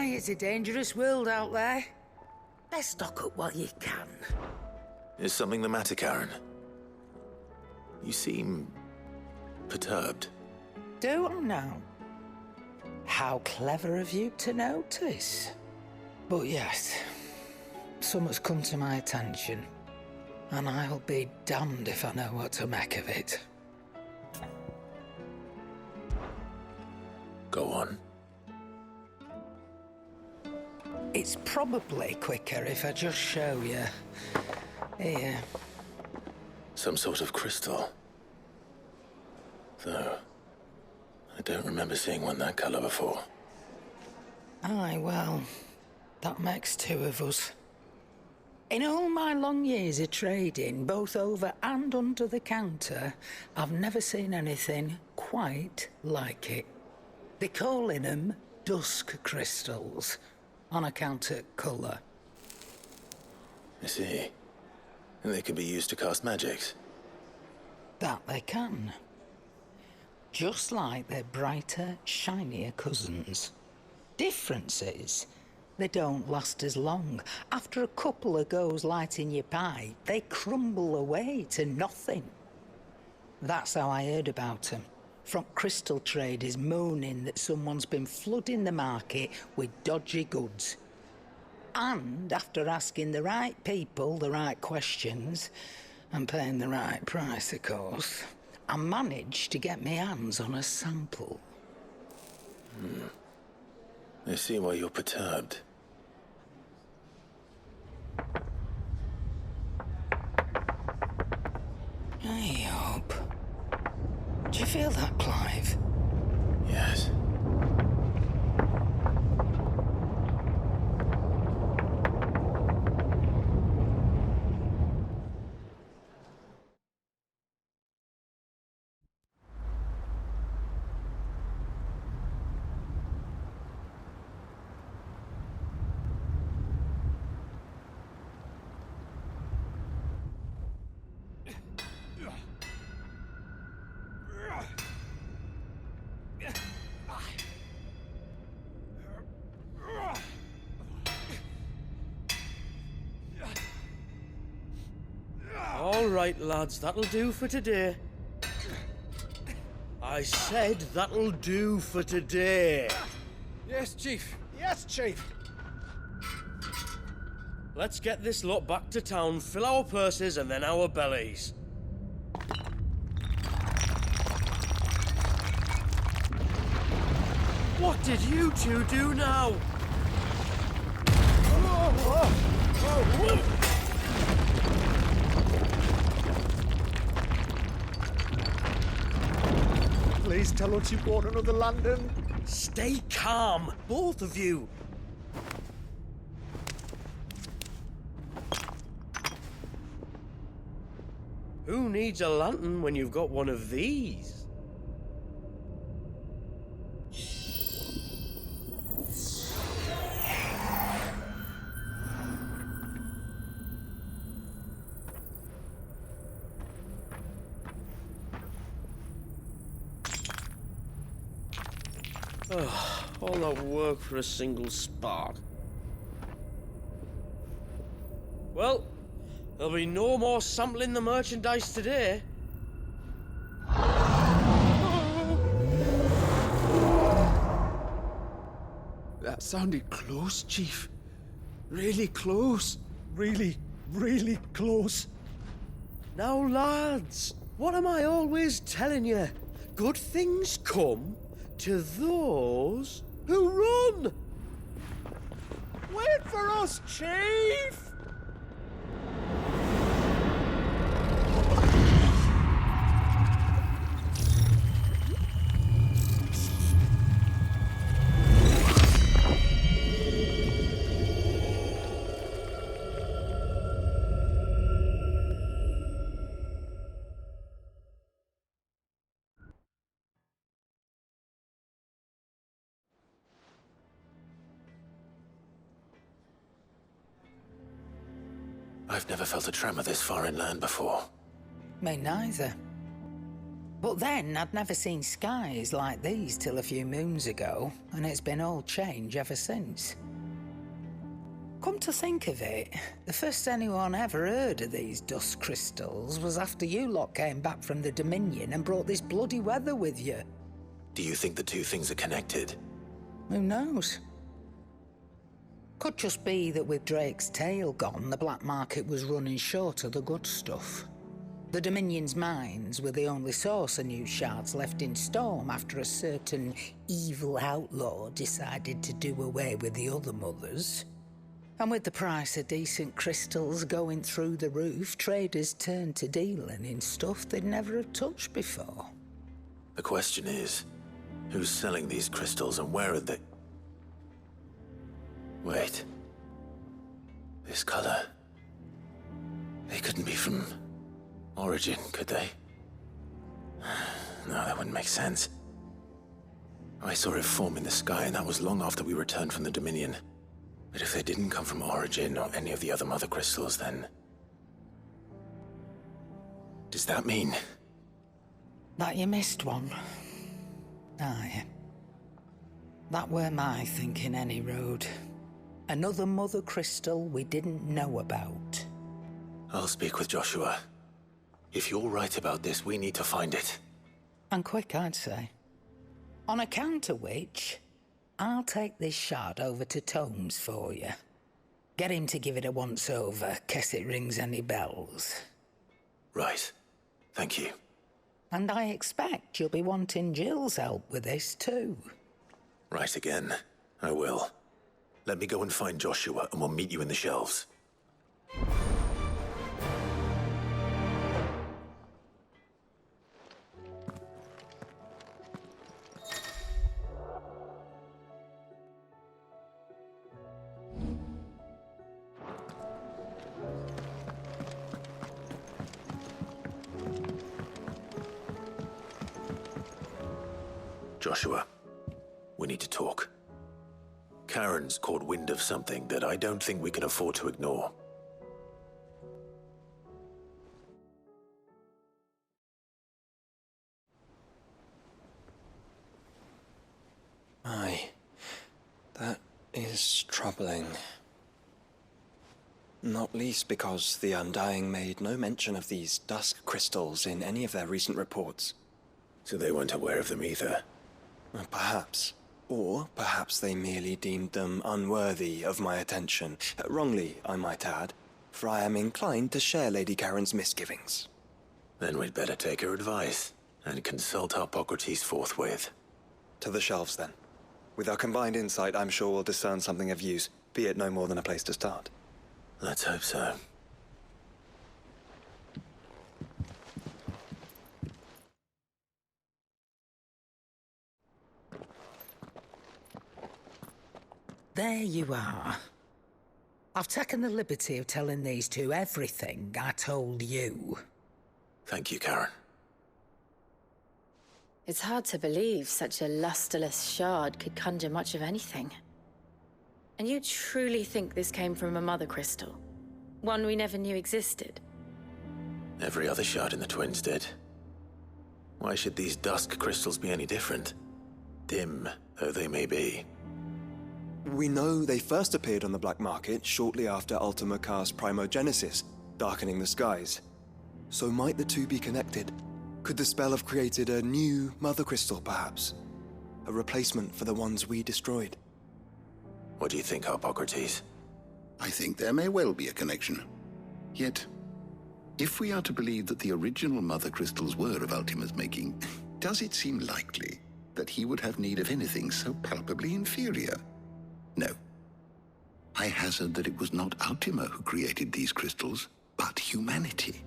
Aye, it's a dangerous world out there. Best stock up while you can. Is something the matter, Karen? You seem perturbed. Do I now? How clever of you to notice. But yes, something's come to my attention, and I'll be damned if I know what to make of it. Go on. It's probably quicker if I just show you. Here. Some sort of crystal. Though, I don't remember seeing one that colour before. Aye, well, that makes two of us. In all my long years of trading, both over and under the counter, I've never seen anything quite like it. They're calling them dusk crystals, on account of colour. I see. And they could be used to cast magics. That they can. Just like their brighter, shinier cousins. Difference is, they don't last as long. After a couple of goes lighting your pipe, they crumble away to nothing. That's how I heard about them. From crystal traders moaning that someone's been flooding the market with dodgy goods. And after asking the right people the right questions, and paying the right price, of course, I managed to get my hands on a sample. I see why you're perturbed. I hope. Do you feel that, Clive? Yes. All right, lads, that'll do for today. I said that'll do for today. Yes, Chief. Yes, Chief. Let's get this lot back to town, fill our purses and then our bellies. What did you two do now? Please tell us you've bought another lantern. Stay calm, both of you. Who needs a lantern when you've got one of these? All that work for a single spark. Well, there'll be no more sampling the merchandise today. That sounded close, Chief. Really close. Really, really close. Now, lads, what am I always telling you? Good things come to those who run. Wait for us, Chief! I've never felt a tremor this far inland before. Me neither. But then I'd never seen skies like these till a few moons ago, and it's been all change ever since. Come to think of it, the first anyone ever heard of these dust crystals was after you lot came back from the Dominion and brought this bloody weather with you. Do you think the two things are connected? Who knows? Could just be that with Drake's tail gone, the black market was running short of the good stuff. The Dominion's mines were the only source of new shards left in Storm after a certain evil outlaw decided to do away with the other mothers. And with the price of decent crystals going through the roof, traders turned to dealing in stuff they'd never have touched before. The question is, who's selling these crystals and where are they? Wait. This color. They couldn't be from Origin, could they? No, that wouldn't make sense. I saw it form in the sky, and that was long after we returned from the Dominion. But if they didn't come from Origin or any of the other mother crystals, then... does that mean... that you missed one? Aye. That were my thinking, any road. Another mother crystal we didn't know about. I'll speak with Joshua. If you're right about this, we need to find it. And quick, I'd say. On account of which, I'll take this shard over to Tomes for you. Get him to give it a once-over, case it rings any bells. Right. Thank you. And I expect you'll be wanting Jill's help with this too. Right again. I will. Let me go and find Joshua, and we'll meet you in the shelves. Joshua, we need to talk. Karen's caught wind of something that I don't think we can afford to ignore. Aye, that is troubling. Not least because the Undying made no mention of these dusk crystals in any of their recent reports. So they weren't aware of them either. Perhaps. Or perhaps they merely deemed them unworthy of my attention. Wrongly, I might add, for I am inclined to share Lady Karen's misgivings. Then we'd better take her advice and consult Hippocrates forthwith. To the shelves, then. With our combined insight, I'm sure we'll discern something of use, be it no more than a place to start. Let's hope so. There you are. I've taken the liberty of telling these two everything I told you. Thank you, Karen. It's hard to believe such a lusterless shard could conjure much of anything. And you truly think this came from a mother crystal? One we never knew existed? Every other shard in the Twins did. Why should these dusk crystals be any different? Dim though they may be. We know they first appeared on the black market shortly after Ultima Car's primogenesis, darkening the skies. So might the two be connected? Could the spell have created a new mother crystal, perhaps? A replacement for the ones we destroyed? What do you think, Hippocrates? I think there may well be a connection. Yet, if we are to believe that the original mother crystals were of Ultima's making, does it seem likely that he would have need of anything so palpably inferior? No. I hazard that it was not Ultima who created these crystals, but humanity.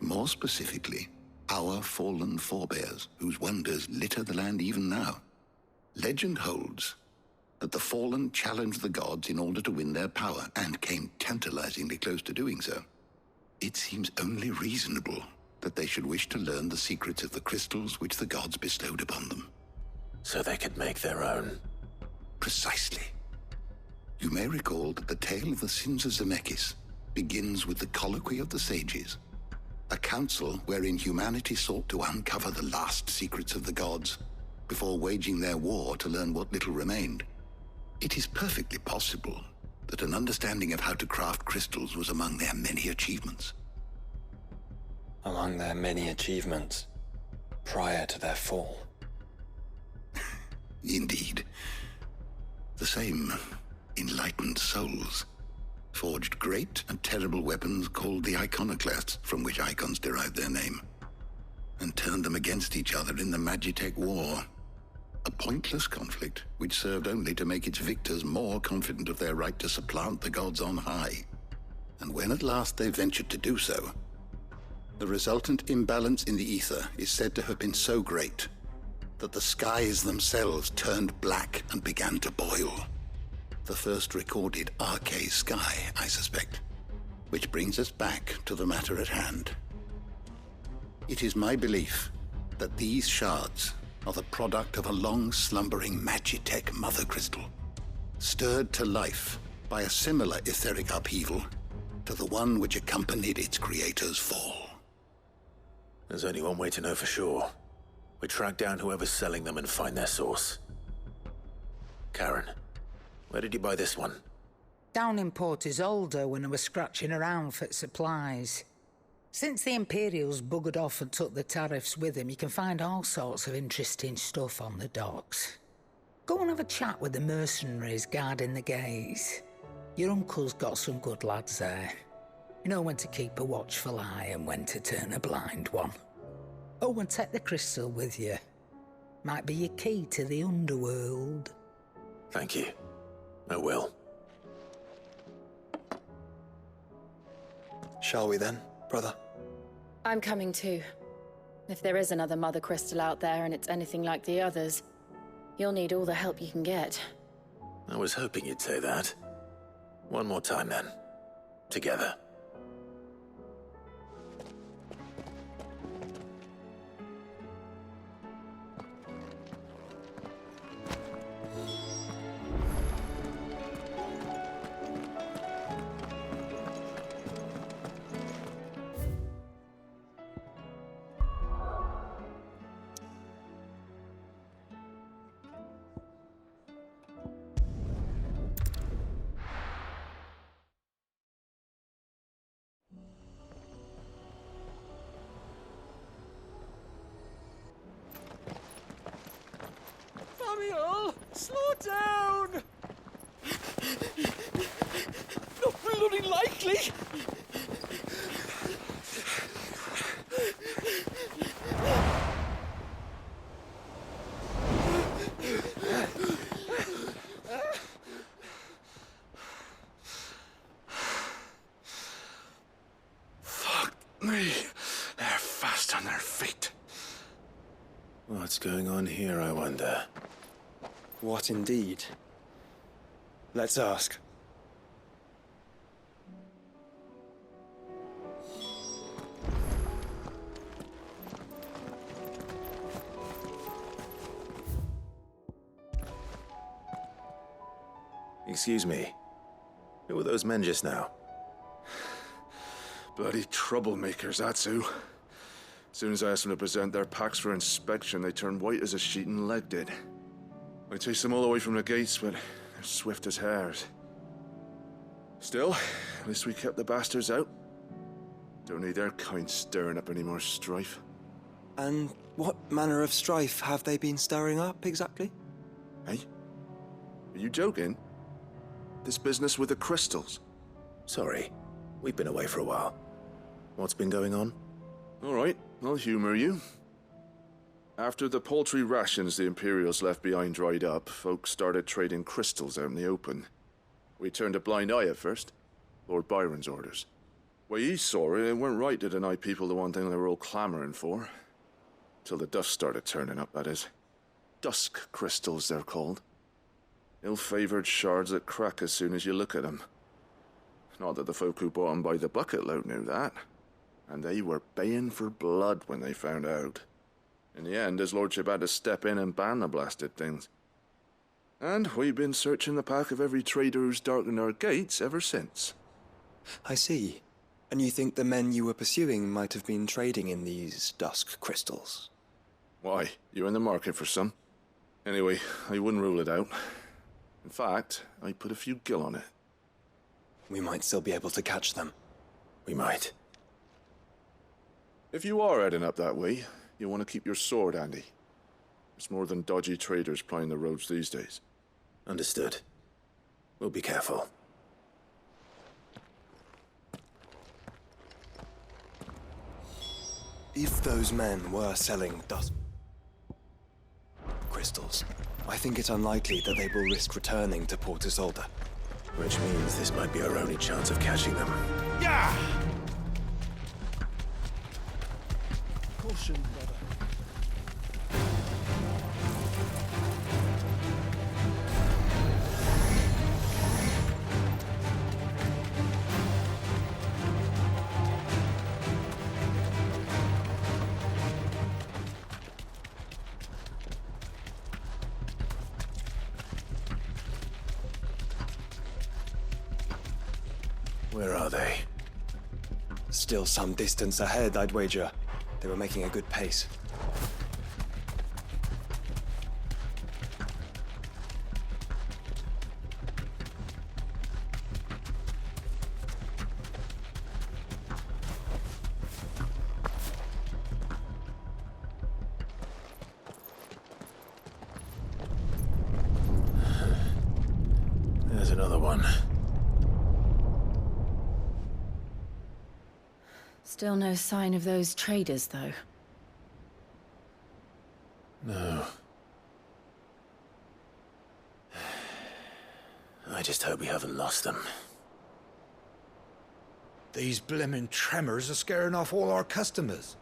More specifically, our fallen forebears, whose wonders litter the land even now. Legend holds that the fallen challenged the gods in order to win their power, and came tantalizingly close to doing so. It seems only reasonable that they should wish to learn the secrets of the crystals which the gods bestowed upon them. So they could make their own. Precisely. You may recall that the tale of the sins of Zemeckis begins with the colloquy of the sages. A council wherein humanity sought to uncover the last secrets of the gods before waging their war to learn what little remained. It is perfectly possible that an understanding of how to craft crystals was among their many achievements. Among their many achievements, prior to their fall. Indeed. The same enlightened souls forged great and terrible weapons called the iconoclasts, from which icons derived their name, and turned them against each other in the Magitech War. A pointless conflict which served only to make its victors more confident of their right to supplant the gods on high. And when at last they ventured to do so, the resultant imbalance in the ether is said to have been so great that the skies themselves turned black and began to boil. The first recorded arcade sky, I suspect, which brings us back to the matter at hand. It is my belief that these shards are the product of a long-slumbering Magitech mother crystal, stirred to life by a similar etheric upheaval to the one which accompanied its creator's fall. There's only one way to know for sure. We track down whoever's selling them and find their source. Karen, where did you buy this one? Down in Port Isolde when I was scratching around for supplies. Since the Imperials buggered off and took the tariffs with them, you can find all sorts of interesting stuff on the docks. Go and have a chat with the mercenaries guarding the gates. Your uncle's got some good lads there. You know when to keep a watchful eye and when to turn a blind one. Oh, and take the crystal with you. Might be your key to the underworld. Thank you. I will. Shall we then, brother? I'm coming too. If there is another mother crystal out there and it's anything like the others, you'll need all the help you can get. I was hoping you'd say that. One more time then. Together. Samuel, slow down! Not bloody likely! Fuck me. They're fast on their feet. What's going on here, I wonder? What indeed? Let's ask. Excuse me. Who were those men just now? Bloody troublemakers, that's who. As soon as I asked them to present their packs for inspection, they turned white as a sheet and legged it. I chased them all away from the gates, but they're swift as hares. Still, at least we kept the bastards out. Don't need their kind stirring up any more strife. And what manner of strife have they been stirring up, exactly? Hey? Are you joking? This business with the crystals? Sorry. We've been away for a while. What's been going on? All right, I'll humor you. After the paltry rations the Imperials left behind dried up, folks started trading crystals out in the open. We turned a blind eye at first. Lord Byron's orders. Way he saw it, it weren't right to deny people the one thing they were all clamoring for. Till the dust started turning up, that is. Dusk crystals, they're called. Ill-favored shards that crack as soon as you look at them. Not that the folk who bought them by the bucket load knew that. And they were baying for blood when they found out. In the end, his lordship had to step in and ban the blasted things. And we've been searching the pack of every trader who's darkened our gates ever since. I see. And you think the men you were pursuing might have been trading in these dusk crystals? Why? You're in the market for some? Anyway, I wouldn't rule it out. In fact, I'd put a few gil on it. We might still be able to catch them. We might. If you are heading up that way, you'll want to keep your sword handy. There's more than dodgy traders plying the roads these days. Understood. We'll be careful. If those men were selling dust crystals, I think it's unlikely that they will risk returning to Port Isolde. Which means this might be our only chance of catching them. Yeah! Caution, brother. Where are they? Still some distance ahead, I'd wager. They were making a good pace. There's another one. Still no sign of those traders, though. No. I just hope we haven't lost them. These blimmin' tremors are scaring off all our customers.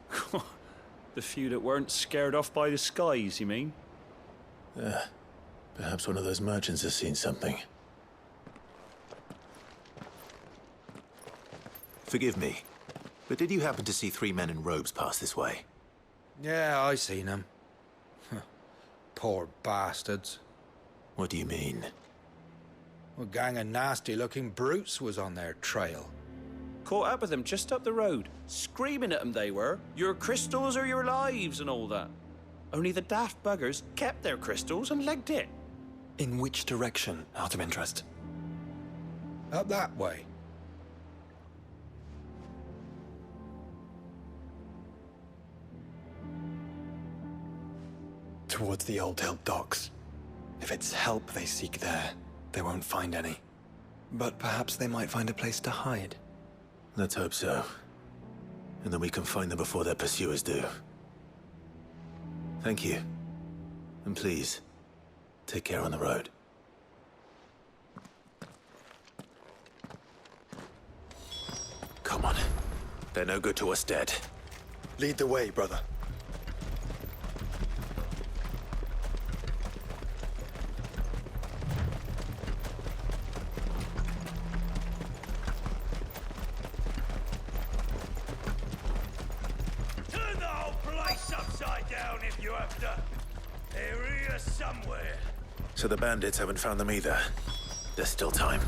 The few that weren't scared off by the skies, you mean? Perhaps one of those merchants has seen something. Forgive me, but did you happen to see 3 men in robes pass this way? Yeah, I seen them. Poor bastards. What do you mean? A gang of nasty-looking brutes was on their trail. Caught up with them just up the road, screaming at them they were. Your crystals or your lives and all that. Only the daft buggers kept their crystals and legged it. In which direction, out of interest? Up that way. Towards the Old Hill docks. If it's help they seek there, they won't find any. But perhaps they might find a place to hide. Let's hope so. And then we can find them before their pursuers do. Thank you. And please, take care on the road. Come on. They're no good to us dead. Lead the way, brother. Turn the whole place upside down if you have to. They're here somewhere. So the bandits haven't found them either. There's still time.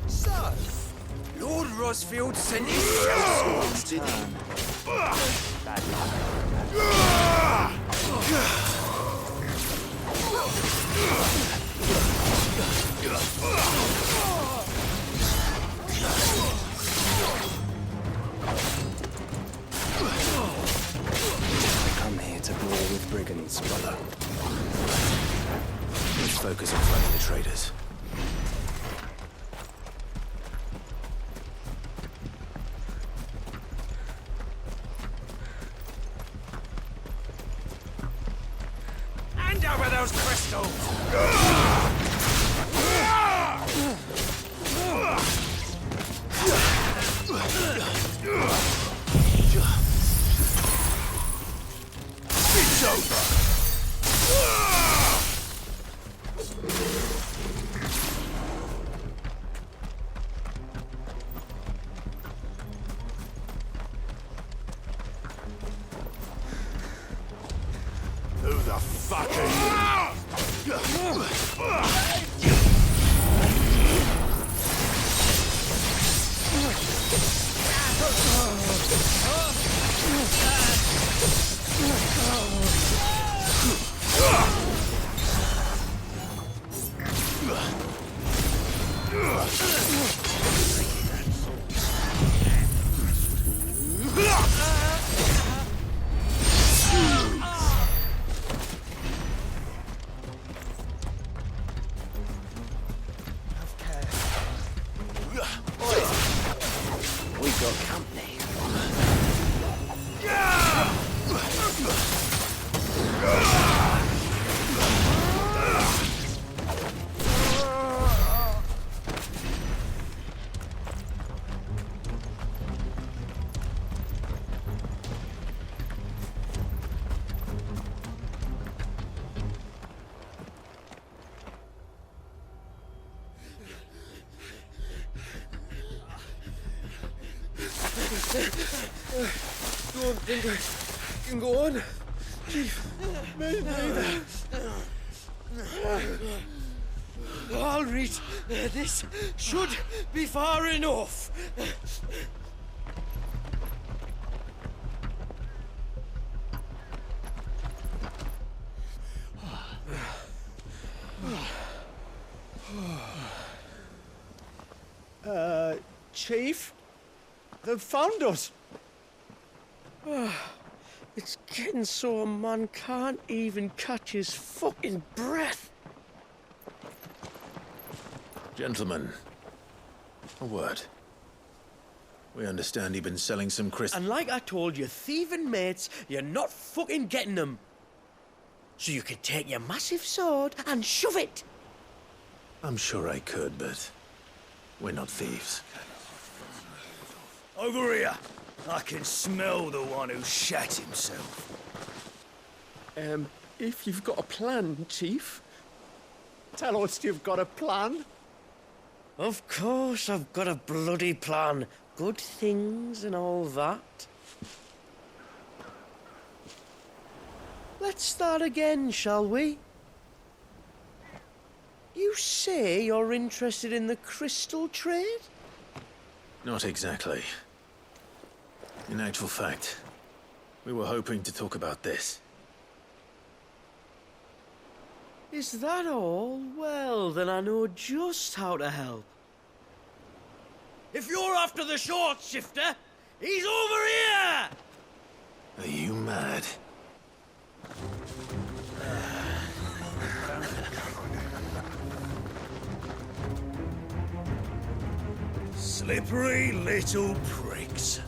So, Lord Rosfield sent his scouts, did he? Come here to brawl with brigands, brother. Let's focus on fighting the traders. Hand over those crystals! It's over! Who the fuck are you? Don't think I can go on. Chief, me neither. I'll reach. This should be far enough. Chief? They've found us. It's getting so a man can't even catch his fucking breath. Gentlemen, a word. We understand you've been selling some crystals. And like I told you, thieving mates, you're not fucking getting them. So you could take your massive sword and shove it. I'm sure I could, but we're not thieves. Over here. I can smell the one who shat himself. If you've got a plan, Chief, tell us you've got a plan. Of course I've got a bloody plan. Good things and all that. Let's start again, shall we? You say you're interested in the crystal trade? Not exactly. In actual fact, we were hoping to talk about this. Is that all? Well, then I know just how to help. If you're after the short shifter, he's over here! Are you mad? Slippery little pricks.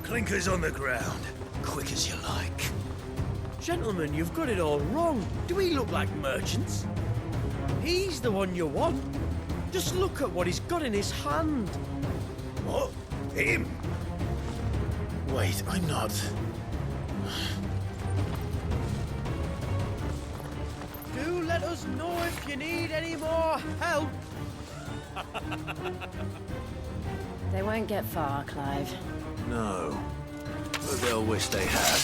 Clinkers on the ground, quick as you like. Gentlemen, you've got it all wrong. Do we look like merchants? He's the one you want. Just look at what he's got in his hand. What? Him? Wait, I'm not. Do let us know if you need any more help. They won't get far, Clive. No. But they'll wish they had.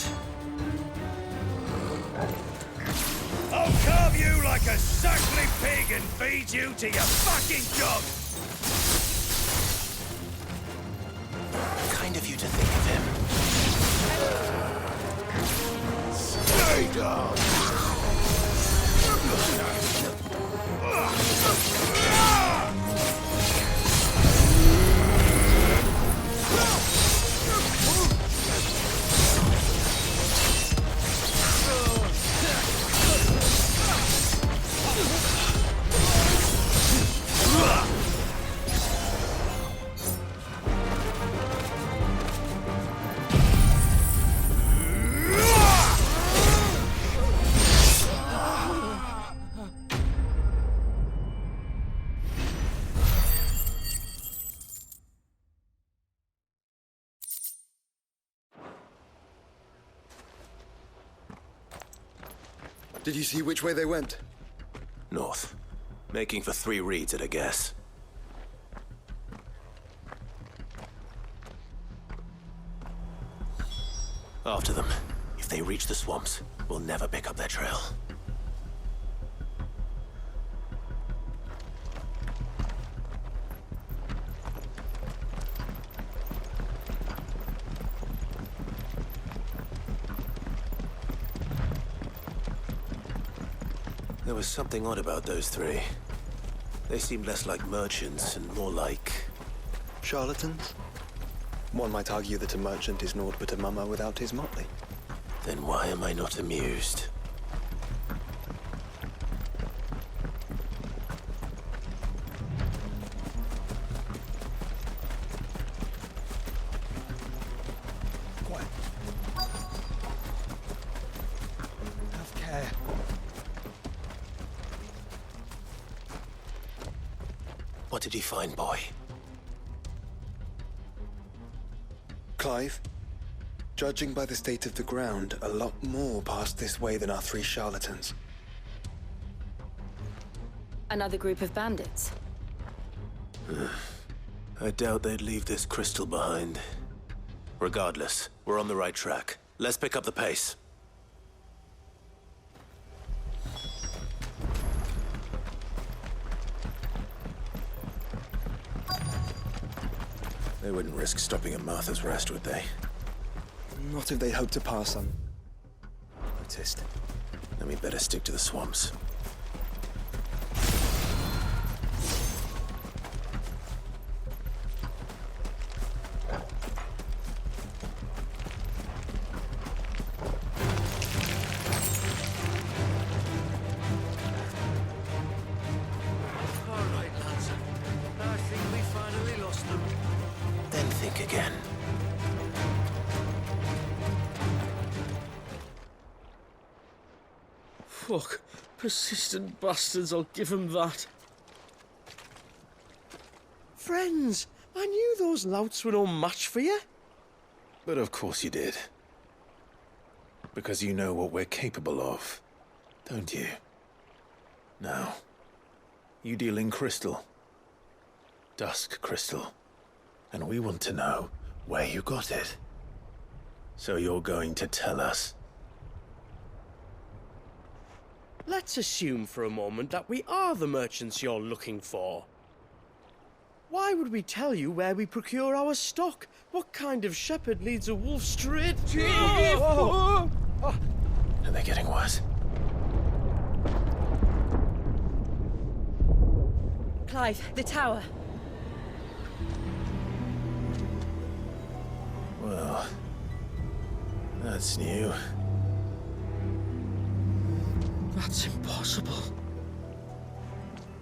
I'll carve you like a suckling pig and feed you to your fucking dog! Kind of you to think of him. Stay down! Did you see which way they went? North. Making for 3 reeds at a guess. After them. If they reach the swamps, we'll never pick up their trail. There was something odd about those 3. They seemed less like merchants and more like... Charlatans? One might argue that a merchant is naught but a mummer without his motley. Then why am I not amused? Quiet. Have care. What did you find, boy? Clive, judging by the state of the ground, a lot more passed this way than our 3 charlatans. Another group of bandits? I doubt they'd leave this crystal behind. Regardless, we're on the right track. Let's pick up the pace. They wouldn't risk stopping at Martha's Rest, would they? Not if they hope to pass Noticed. Then we better stick to the swamps. All right, lads. I think we finally lost them. Then think again. Fuck. Persistent bastards, I'll give them that. Friends, I knew those louts were no match for you. But of course you did. Because you know what we're capable of, don't you? Now, you deal in crystal. Dusk crystal. And we want to know where you got it. So you're going to tell us. Let's assume for a moment that we are the merchants you're looking for. Why would we tell you where we procure our stock? What kind of shepherd leads a wolf straight to... Are they getting worse? Clive, the tower. Well, that's new. That's impossible.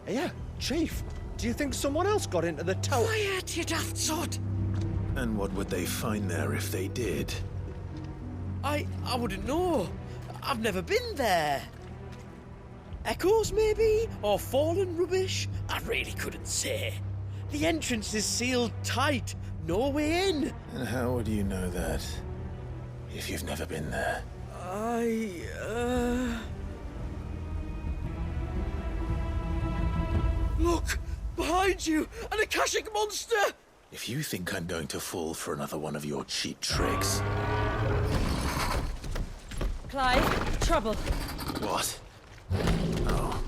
Yeah, Chief. Do you think someone else got into the tower? Quiet, you daft sod! And what would they find there if they did? I wouldn't know. I've never been there. Echoes, maybe? Or fallen rubbish? I really couldn't say. The entrance is sealed tight. No way in. And how would you know that if you've never been there? Look! Behind you! An Akashic monster! If you think I'm going to fall for another one of your cheap tricks... Clive, trouble. What? Oh.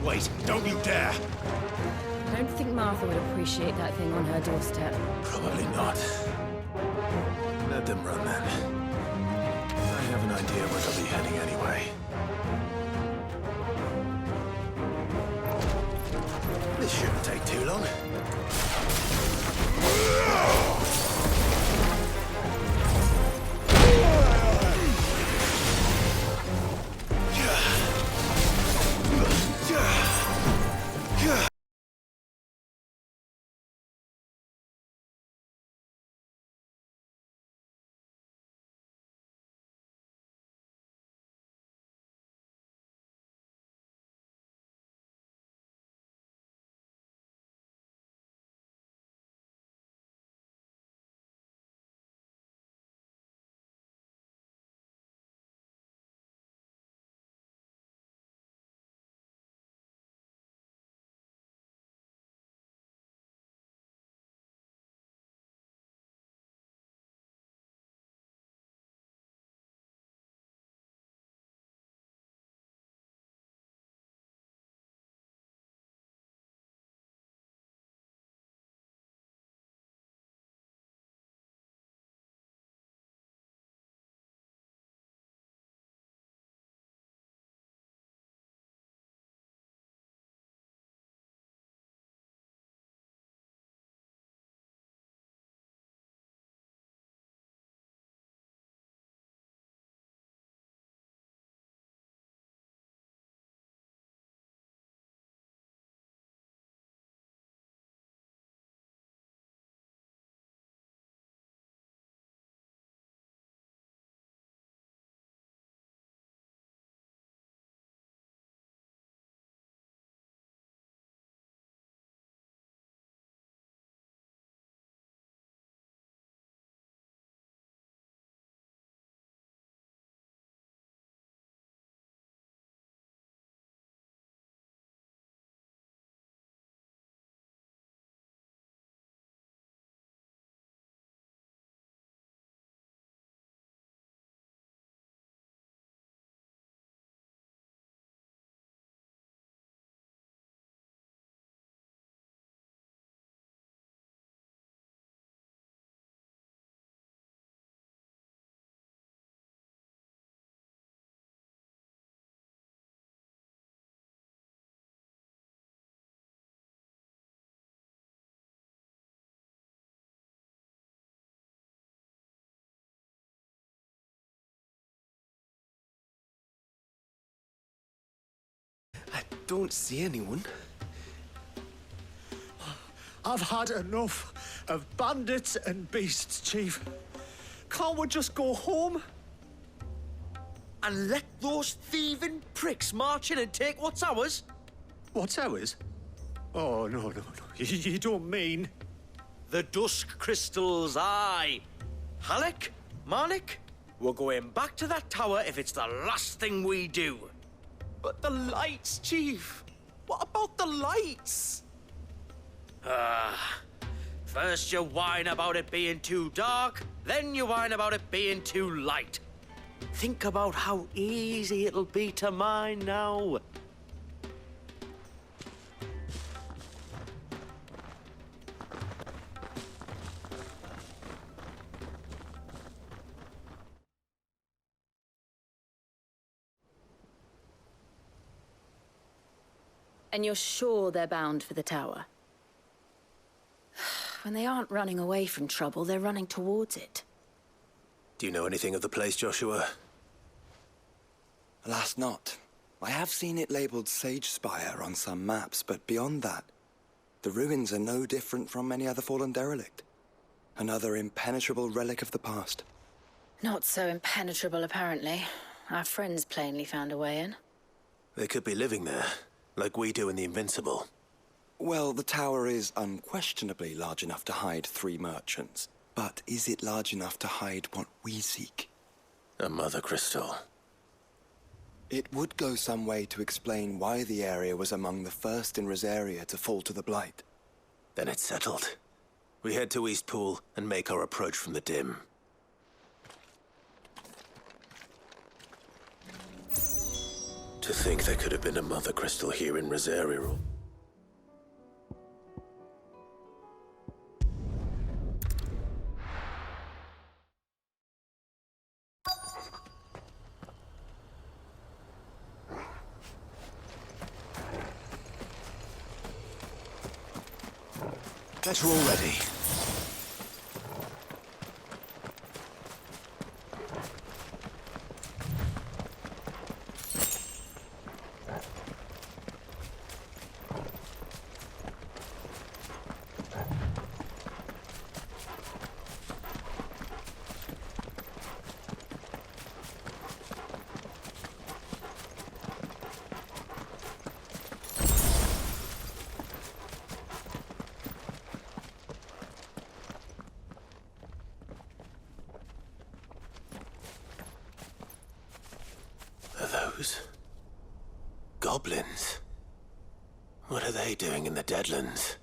Wait, don't you dare! I don't think Martha would appreciate that thing on her doorstep. Probably not. Let them run then. I have an idea where they'll be heading anyway. This shouldn't take too long. I don't see anyone. I've had enough of bandits and beasts, Chief. Can't we just go home? And let those thieving pricks march in and take what's ours? What's ours? Oh, no. You don't mean... The dusk crystals, aye. Halleck, Marnik, we're going back to that tower if it's the last thing we do. But the lights, Chief. What about the lights? First you whine about it being too dark, then you whine about it being too light. Think about how easy it'll be to mine now. And you're sure they're bound for the tower? When they aren't running away from trouble, they're running towards it. Do you know anything of the place, Joshua? Alas, not. I have seen it labelled Sage Spire on some maps, but beyond that, the ruins are no different from any other fallen derelict. Another impenetrable relic of the past. Not so impenetrable, apparently. Our friends plainly found a way in. They could be living there, like we do in the Invincible. Well, the tower is unquestionably large enough to hide 3 merchants. But is it large enough to hide what we seek? A mother crystal. It would go some way to explain why the area was among the first in Rosaria to fall to the Blight. Then it's settled. We head to Eastpool and make our approach from the dim. To think there could have been a mother crystal here in Rosaria. Better already. Are those goblins? What are they doing in the Deadlands?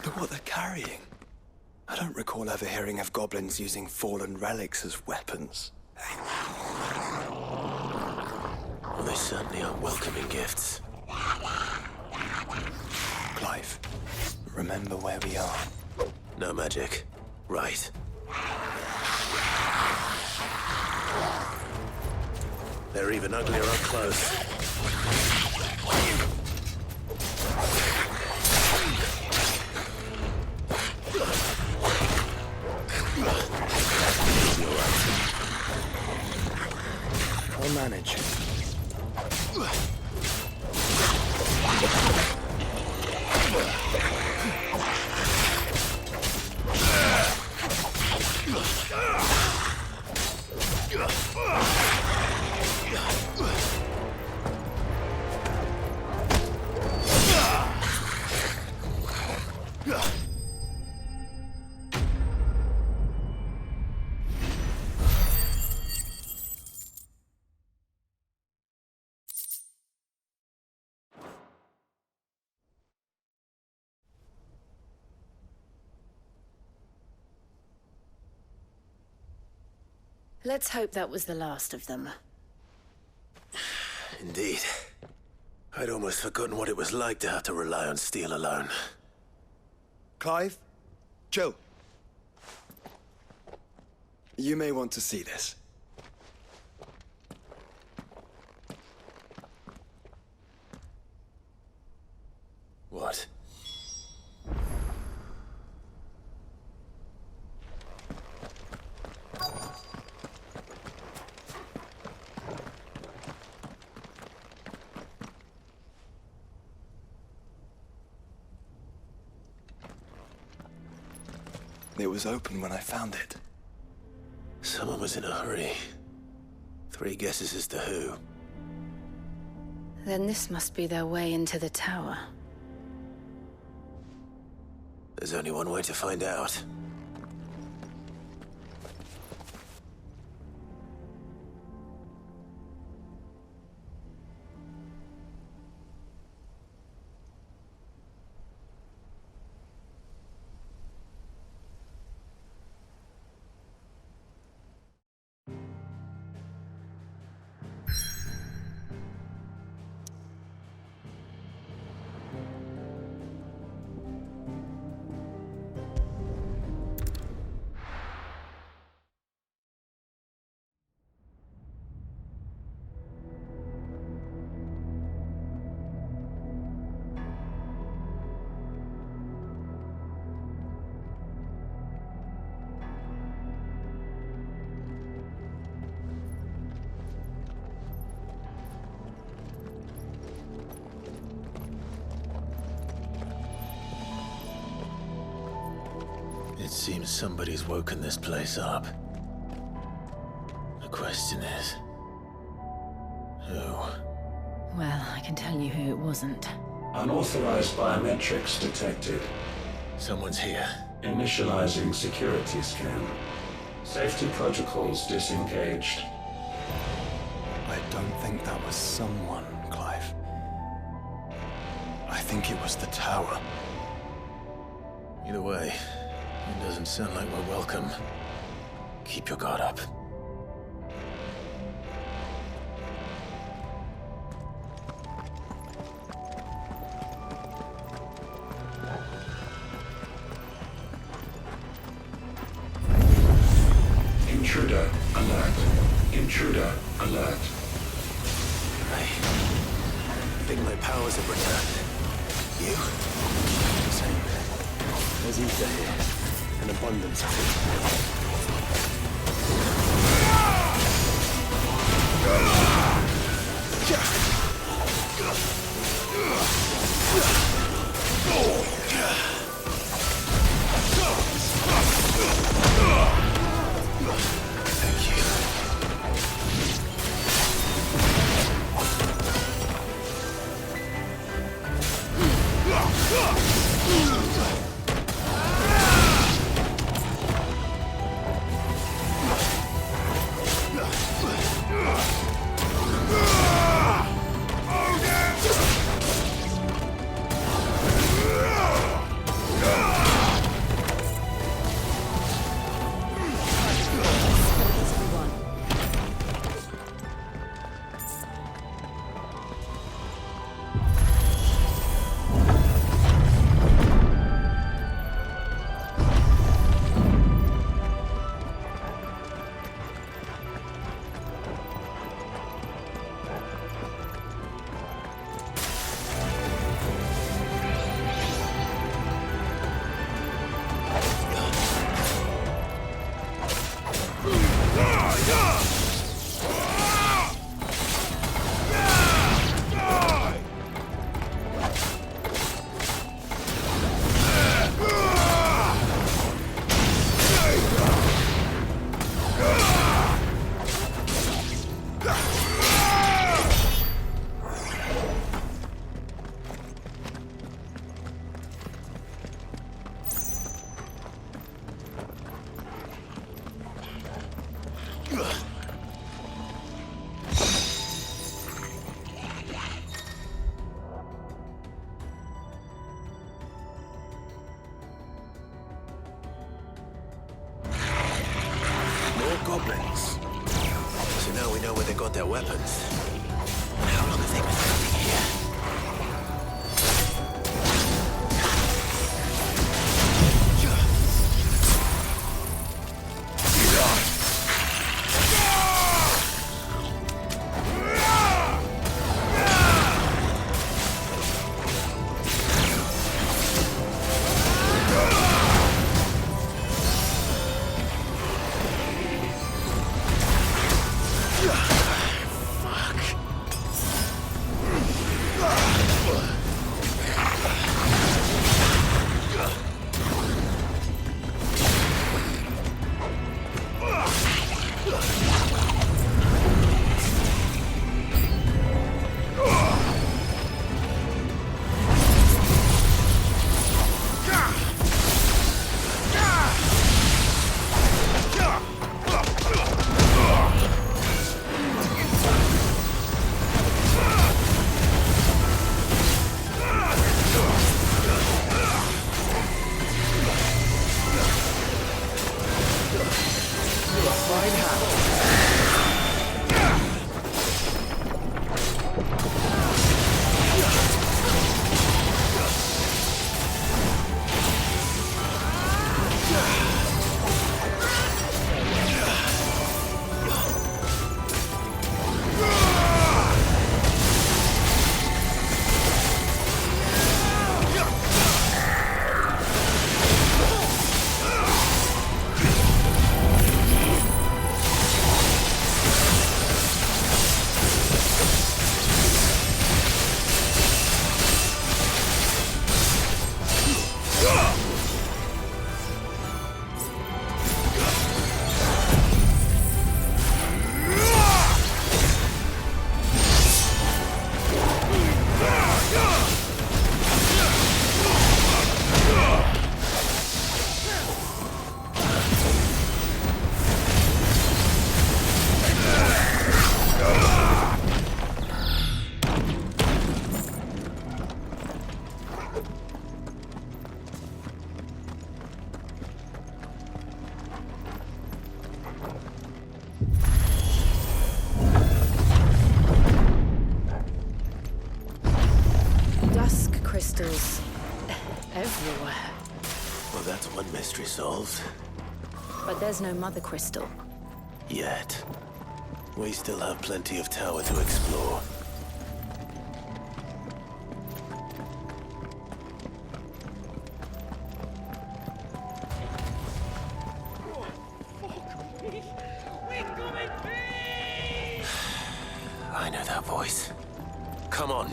Look what they're carrying. I don't recall ever hearing of goblins using fallen relics as weapons. Well, they certainly aren't welcoming gifts. Clive, remember where we are. No magic. Right. They're even uglier up close. I'll manage. Let's hope that was the last of them. Indeed. I'd almost forgotten what it was like to have to rely on steel alone. Clive? Joe? You may want to see this. What? It was open when I found it. Someone was in a hurry. 3 guesses as to who. Then this must be their way into the tower. There's only one way to find out. It seems somebody's woken this place up. The question is, who? Well, I can tell you who it wasn't. Unauthorized biometrics detected. Someone's here. Initializing security scan. Safety protocols disengaged. I don't think that was someone, Clive. I think it was the tower. Either way, it doesn't sound like we're welcome. Keep your guard up. Intruder alert. Intruder alert. I think my powers have returned. You? Same. There's ether here. An abundance of goblins. So now we know where they got their weapons. How long have they been living here? Dusk crystals everywhere. Well, that's one mystery solved. But there's no mother crystal. Yet. We still have plenty of tower to explore. I know that voice. Come on.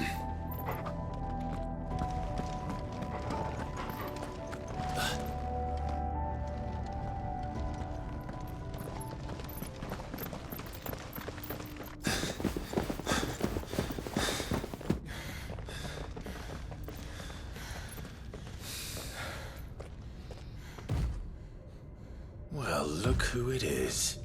Well, look who it is.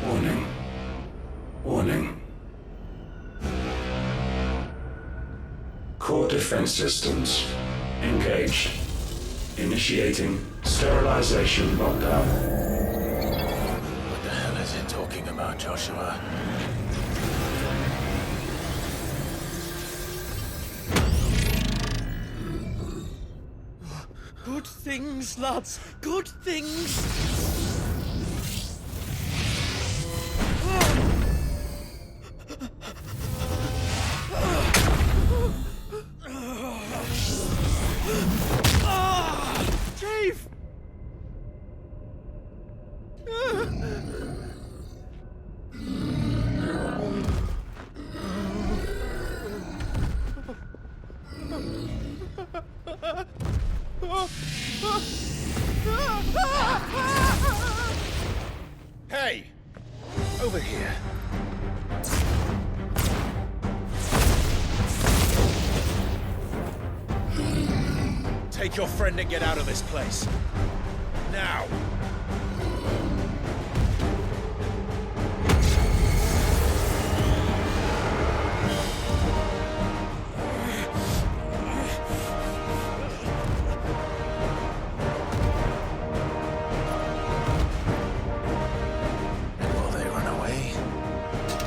Warning. Warning. Core defense systems engaged. Initiating sterilization lockdown. What the hell is it talking about, Joshua? Good things, lads. Good things. Dave! Hey! Over here. Take your friend and get out of this place. Now! And while they run away,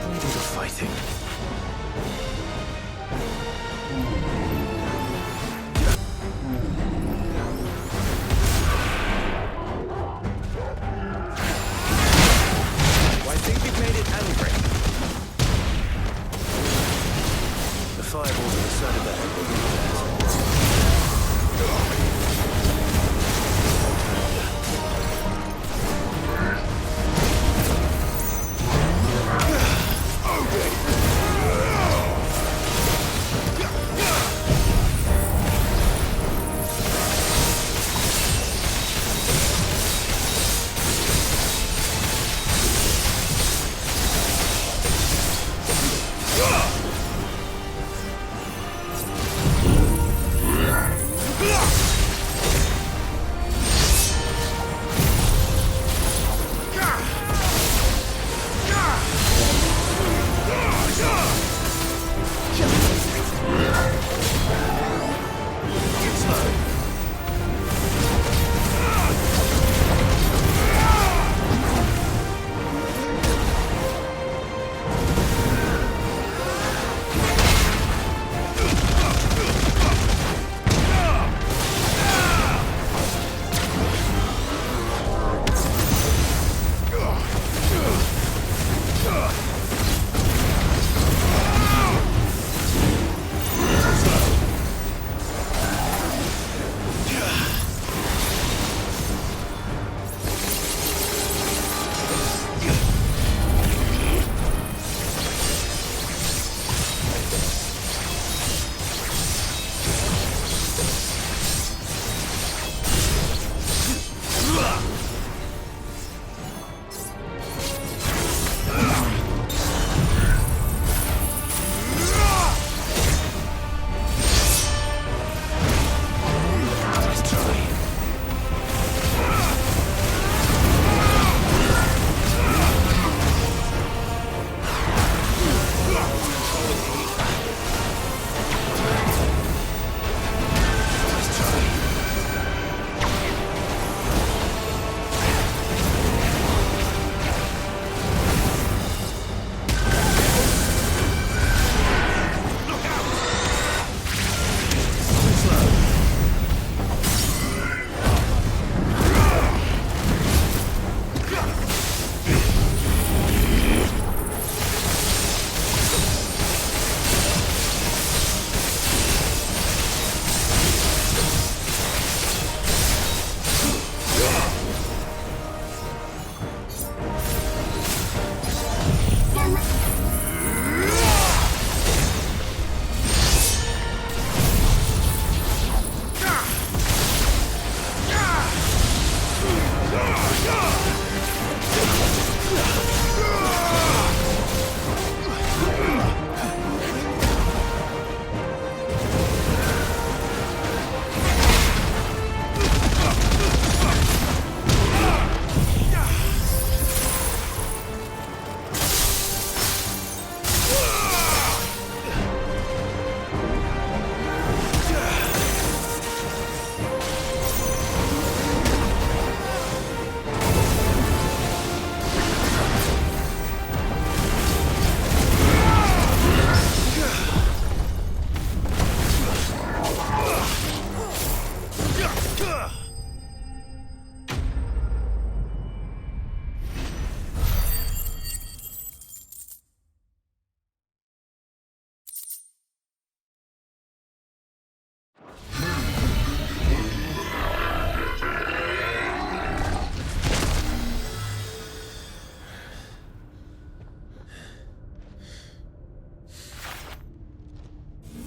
we do the fighting. I think you've made it angry. The fireballs on the side of the head will do that.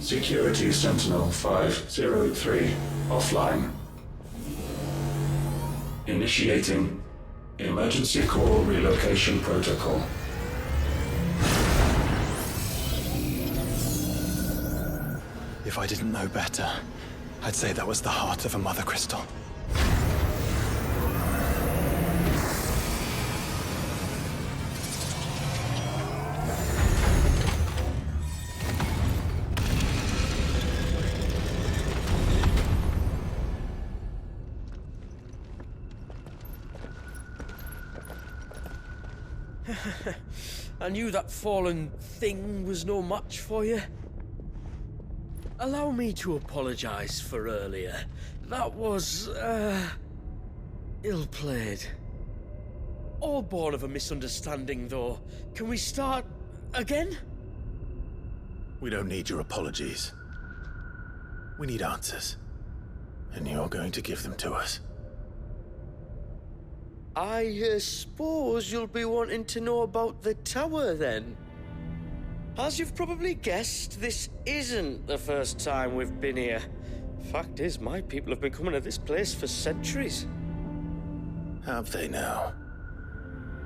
Security Sentinel 503 offline. Initiating Emergency Call Relocation Protocol. If I didn't know better, I'd say that was the heart of a mother crystal. I knew that fallen thing was no match for you. Allow me to apologize for earlier. That was, ill-played. All born of a misunderstanding, though. Can we start again? We don't need your apologies. We need answers. And you're going to give them to us. I suppose you'll be wanting to know about the tower, then. As you've probably guessed, this isn't the first time we've been here. Fact is, my people have been coming to this place for centuries. Have they now?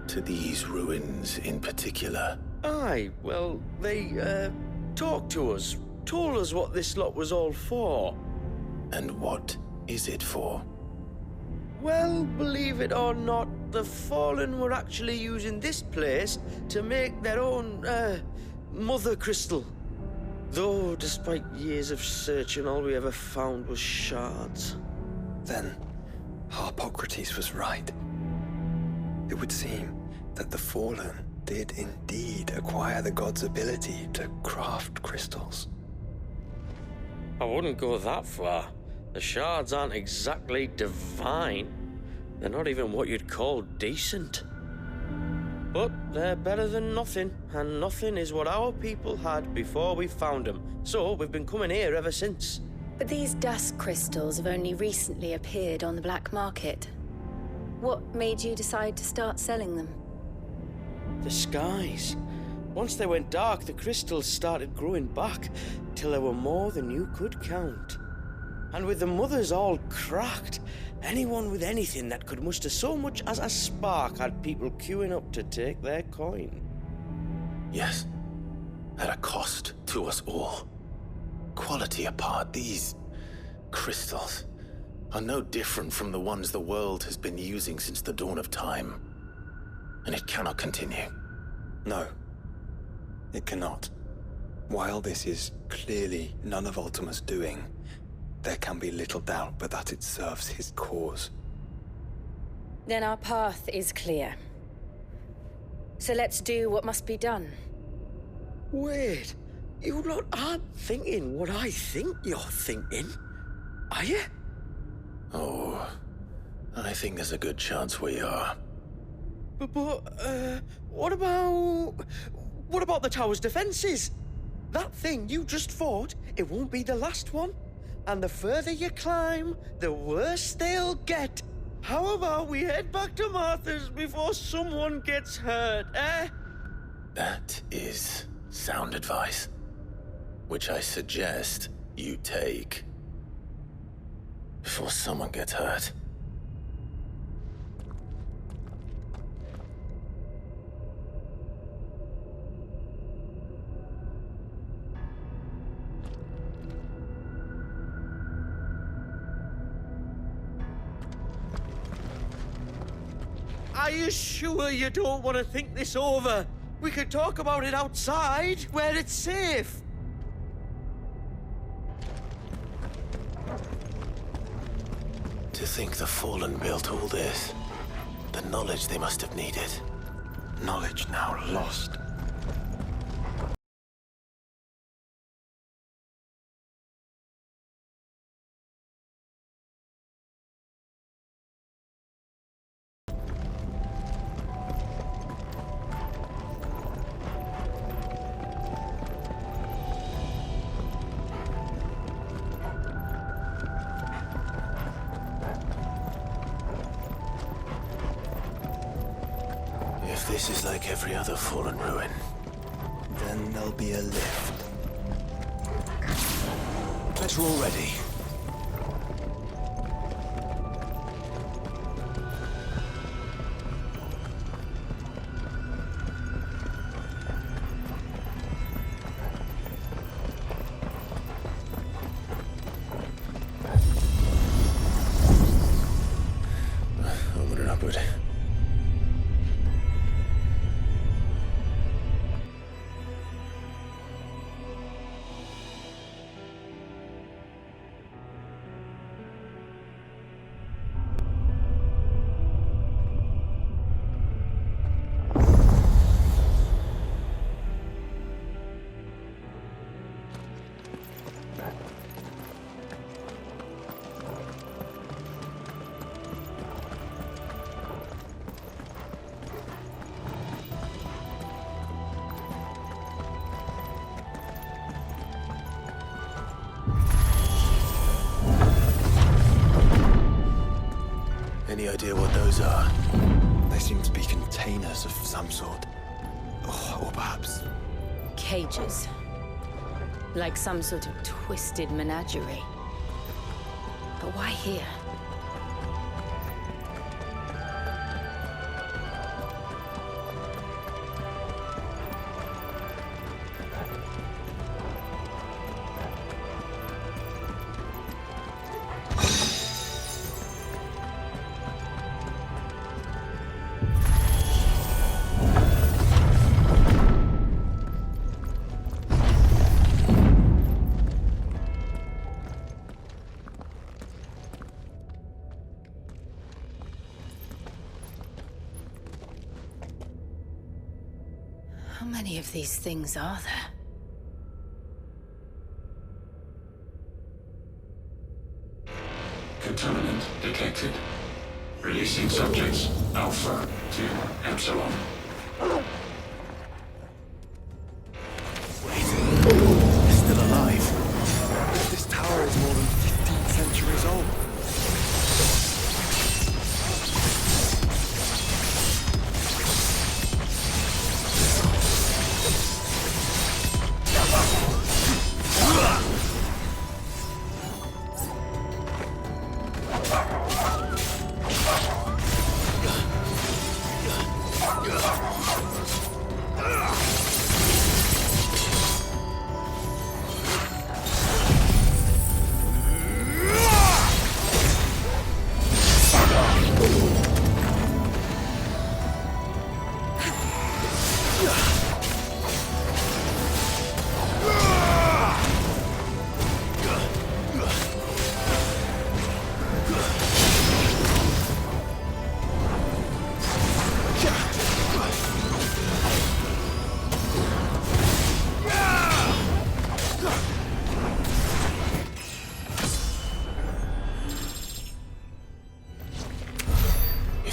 To these ruins in particular? Aye, well, they, talked to us, told us what this lot was all for. And what is it for? Well, believe it or not, the Fallen were actually using this place to make their own, mother crystal. Though, despite years of searching, all we ever found was shards. Then, Harpocrates was right. It would seem that the Fallen did indeed acquire the god's ability to craft crystals. I wouldn't go that far. The shards aren't exactly divine. They're not even what you'd call decent. But they're better than nothing, and nothing is what our people had before we found them. So we've been coming here ever since. But these dust crystals have only recently appeared on the black market. What made you decide to start selling them? The skies. Once they went dark, the crystals started growing back, till there were more than you could count. And with the mothers all cracked, anyone with anything that could muster so much as a spark had people queuing up to take their coin. Yes. At a cost to us all. Quality apart, these crystals are no different from the ones the world has been using since the dawn of time. And it cannot continue. No, it cannot. While this is clearly none of Ultima's doing, there can be little doubt but that it serves his cause. Then our path is clear. So let's do what must be done. Wait, you lot aren't thinking what I think you're thinking, are you? Oh, I think there's a good chance we are. But, what about the tower's defenses? That thing you just fought, it won't be the last one. And the further you climb, the worse they'll get. How about we head back to Martha's before someone gets hurt, eh? That is sound advice, which I suggest you take before someone gets hurt. Are you sure you don't want to think this over? We could talk about it outside, where it's safe. To think the Fallen built all this, the knowledge they must have needed. Knowledge now lost. If this is like every other Fallen ruin, Then there'll be a lift. better already. Onward and upward. Any idea what those are? They seem to be containers of some sort. Or perhaps... Cages. Like some sort of twisted menagerie. But why here? How many of these things are there? Contaminant detected. Releasing subjects Alpha to Epsilon. Wait. They're still alive. This tower is more than 15 centuries old.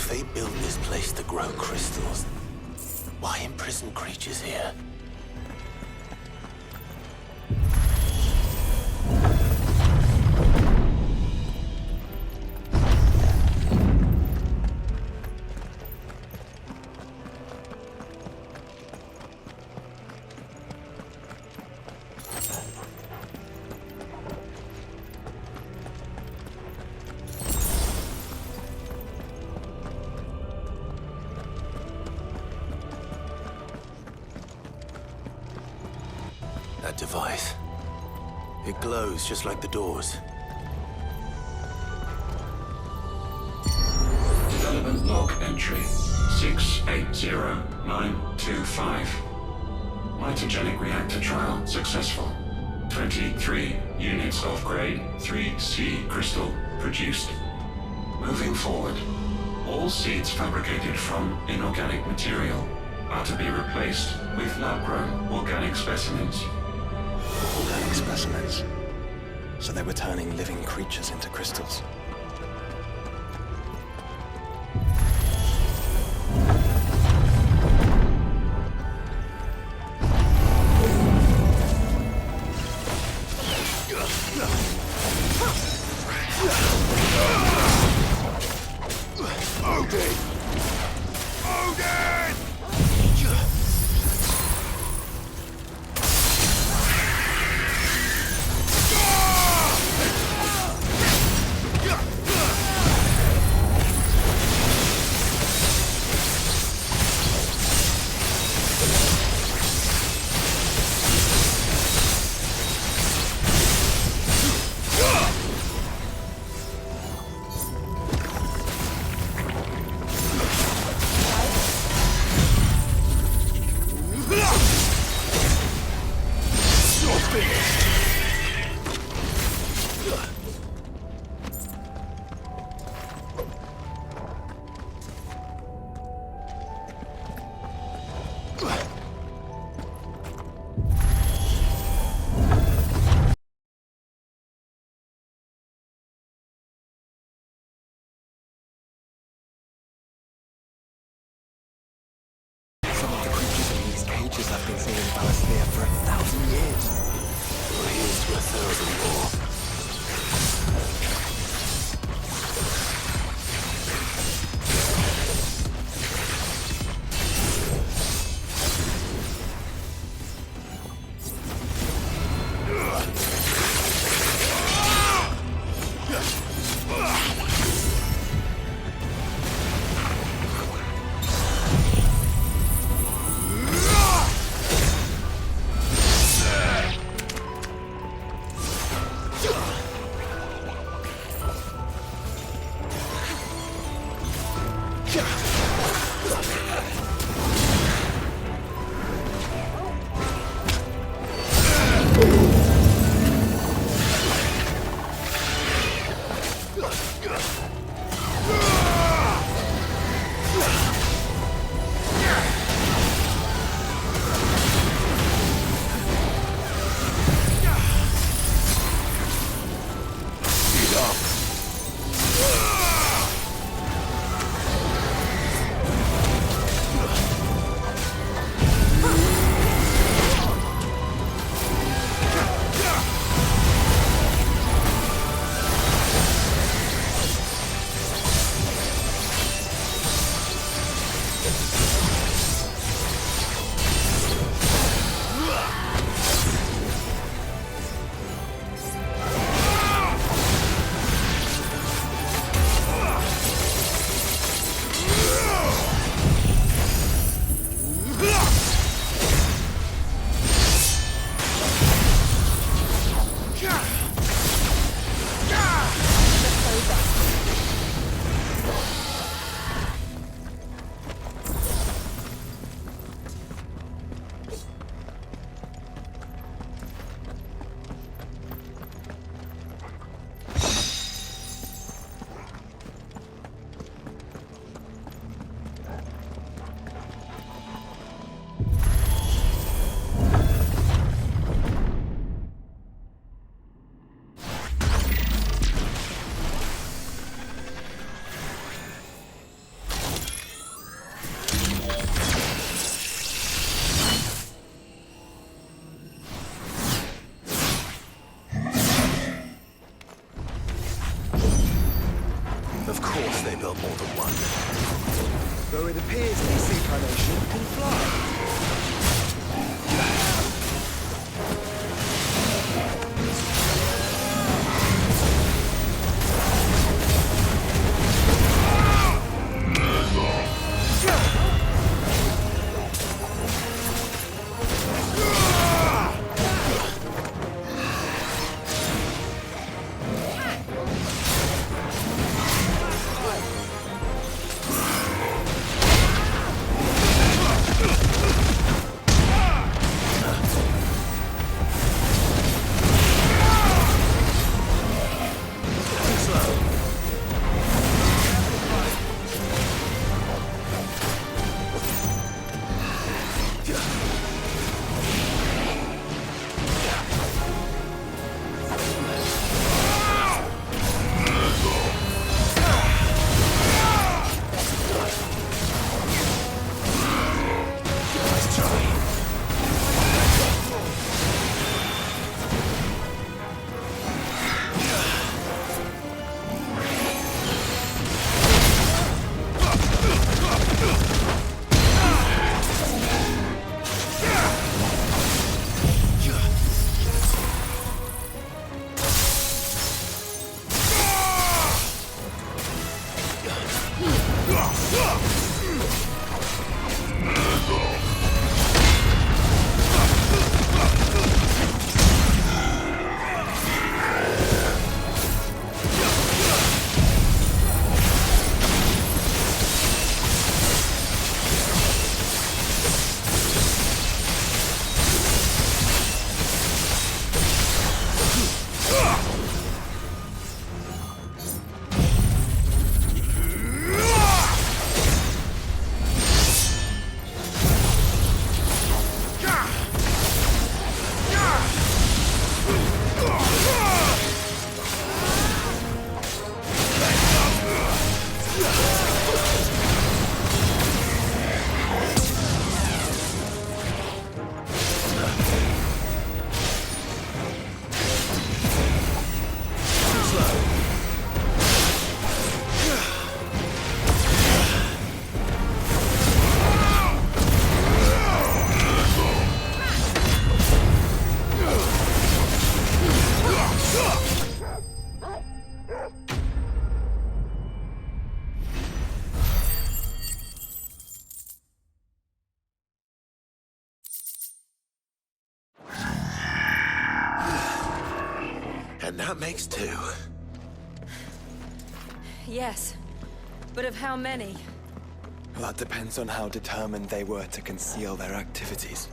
They built this place to grow crystals. Why imprison creatures here? That device. It glows just like the doors. Development log entry 680925. Mitogenic reactor trial successful. 23 units of grade 3C crystal produced. Moving forward, all seeds fabricated from inorganic material are to be replaced with lab-grown organic specimens. Organic specimens. So they were turning living creatures into crystals. creatures have been seen in Valisthea for 1,000 years. Well, here's to 1,000 more. Of course they built more than one. Though it appears this incarnation can fly. that makes two. Yes, but of how many? That depends on how determined they were to conceal their activities.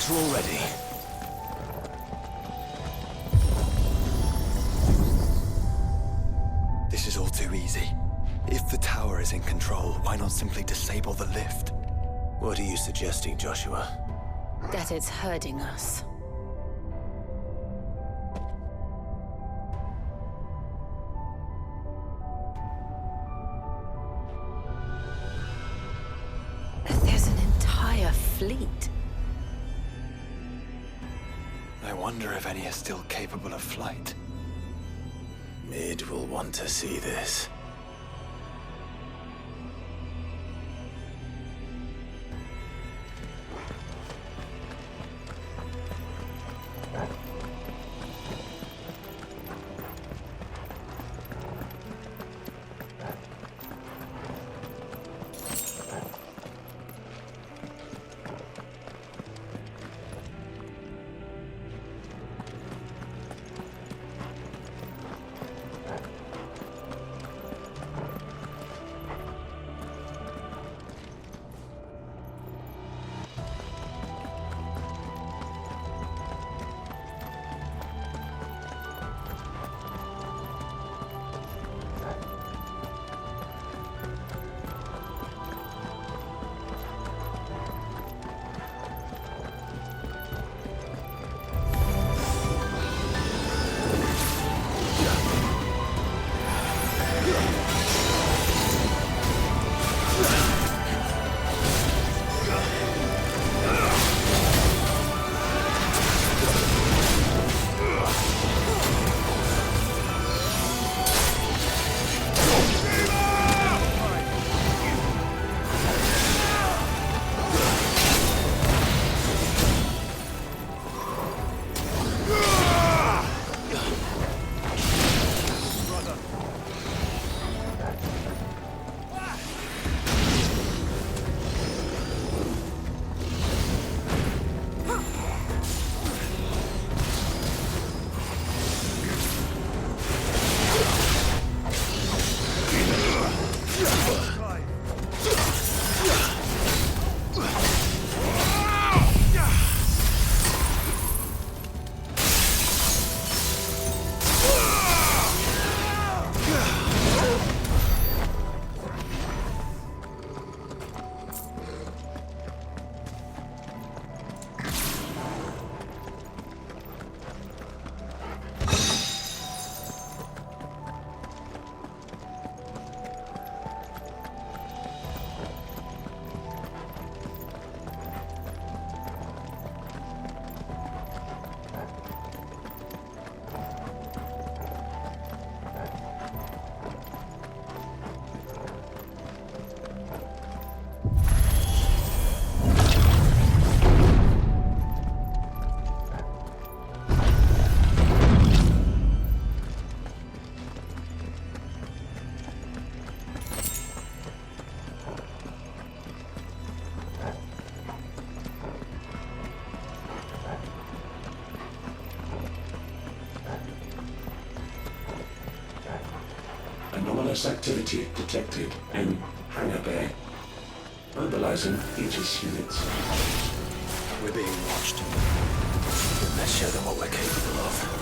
We're all ready. This is all too easy. If the tower is in control, why not simply disable the lift? What are you suggesting, Joshua? That it's hurting us. There's an entire fleet. I wonder if any are still capable of flight. Mid will want to see this. Anomalous activity detected in Hangar Bay. Mobilizing Aegis units. We're being watched. Let's show them what we're capable of.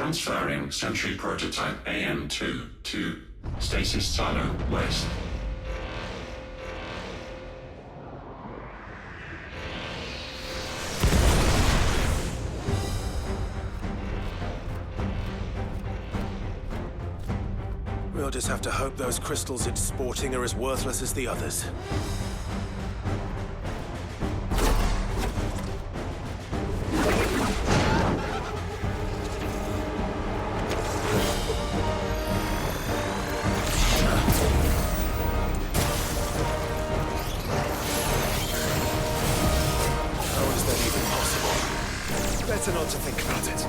Transferring Sentry Prototype AM2 to Stasis Silo West. We'll just have to hope those crystals it's sporting are as worthless as the others. How is that even possible? Better not to think about it.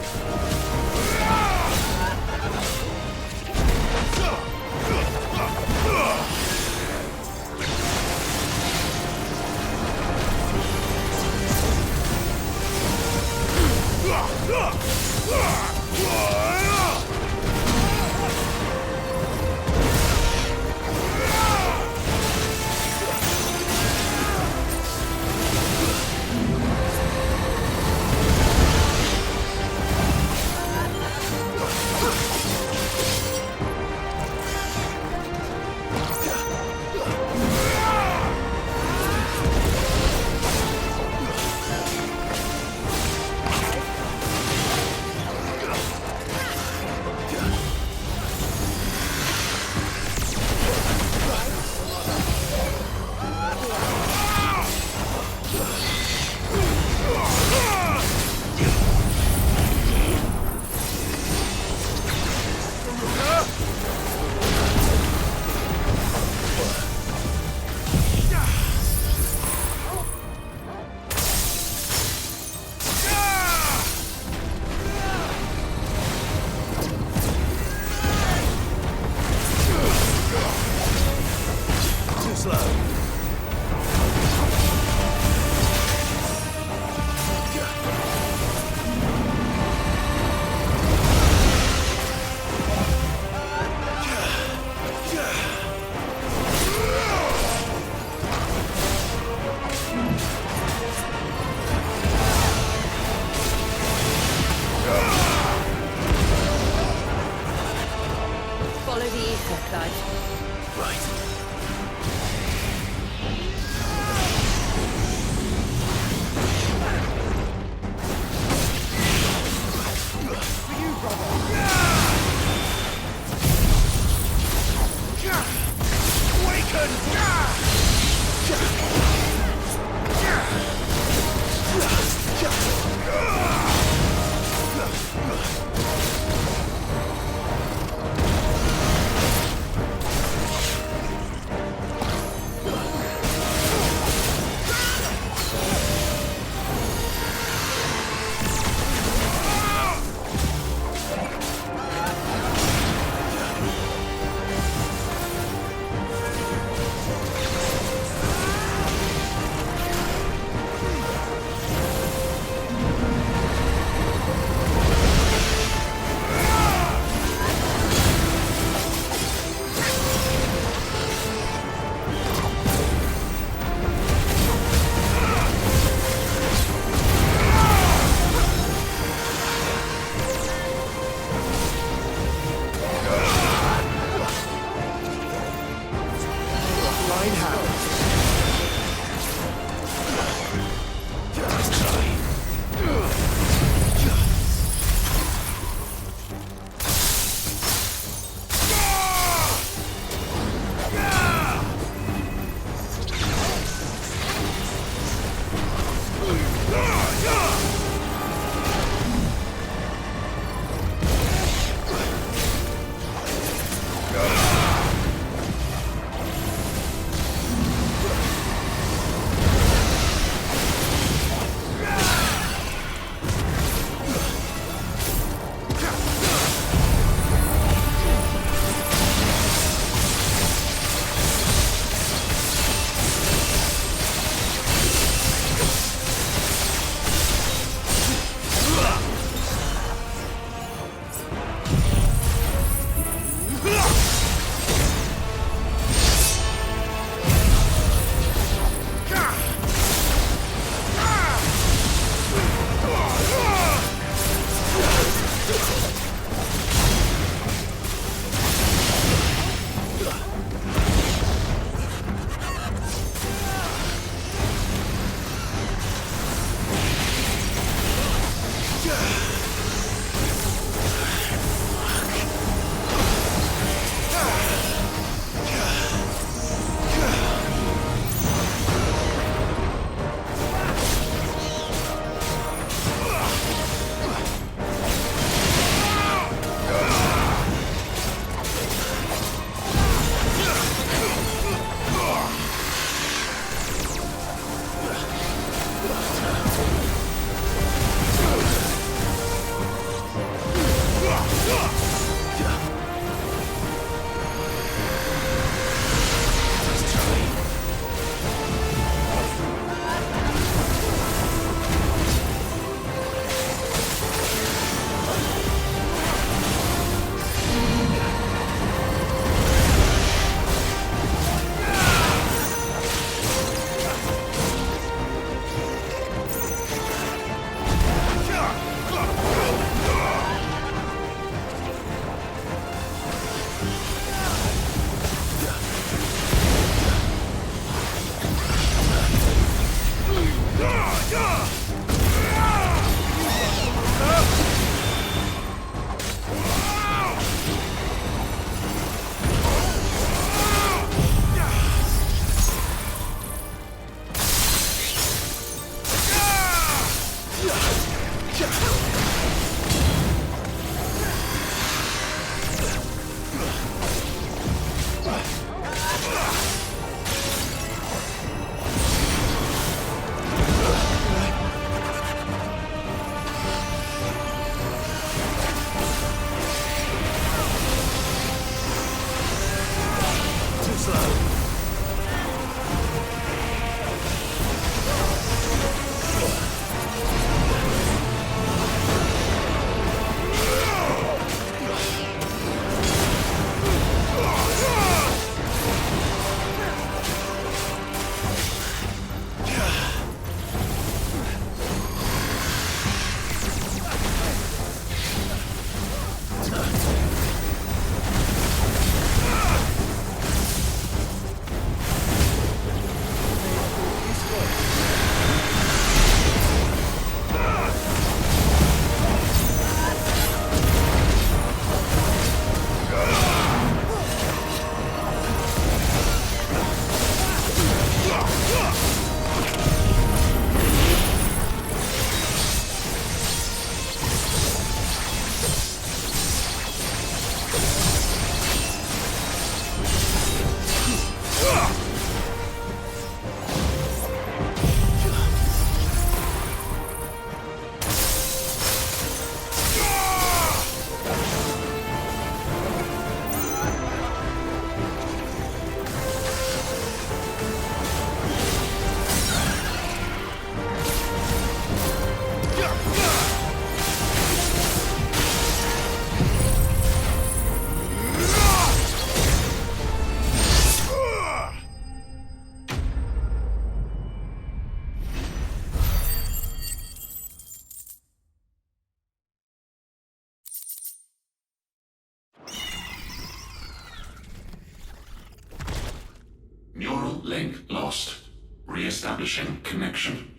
link lost. Re-establishing connection.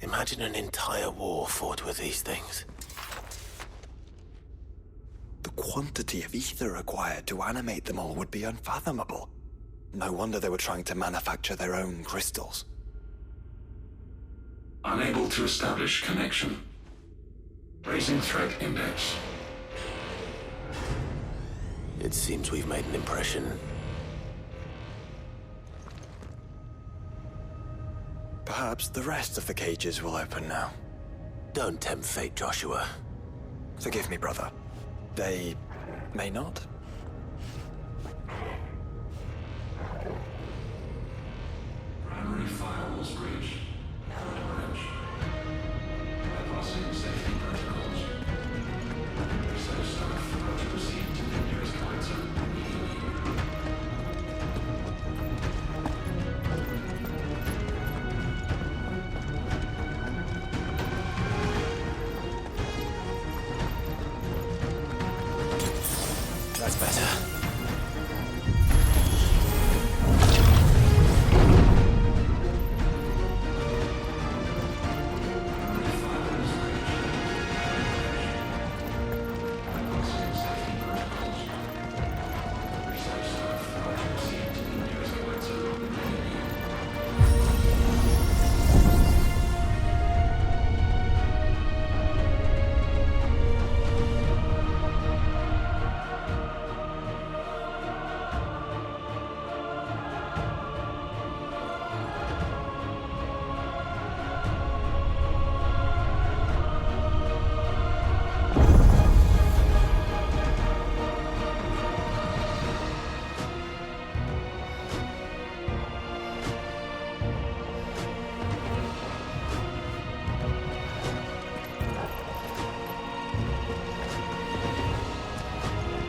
Imagine an entire war fought with these things. The quantity of ether required to animate them all would be unfathomable. No wonder they were trying to manufacture their own crystals. Unable to establish connection. Raising threat index. It seems we've made an impression. Perhaps the rest of the cages will open now. Don't tempt fate, Joshua. Forgive me, brother. They may not. Primary firewalls breached. Code orange. Bypassing safety protocols. Research staff are to proceed to the nearest command zone immediately. That's better.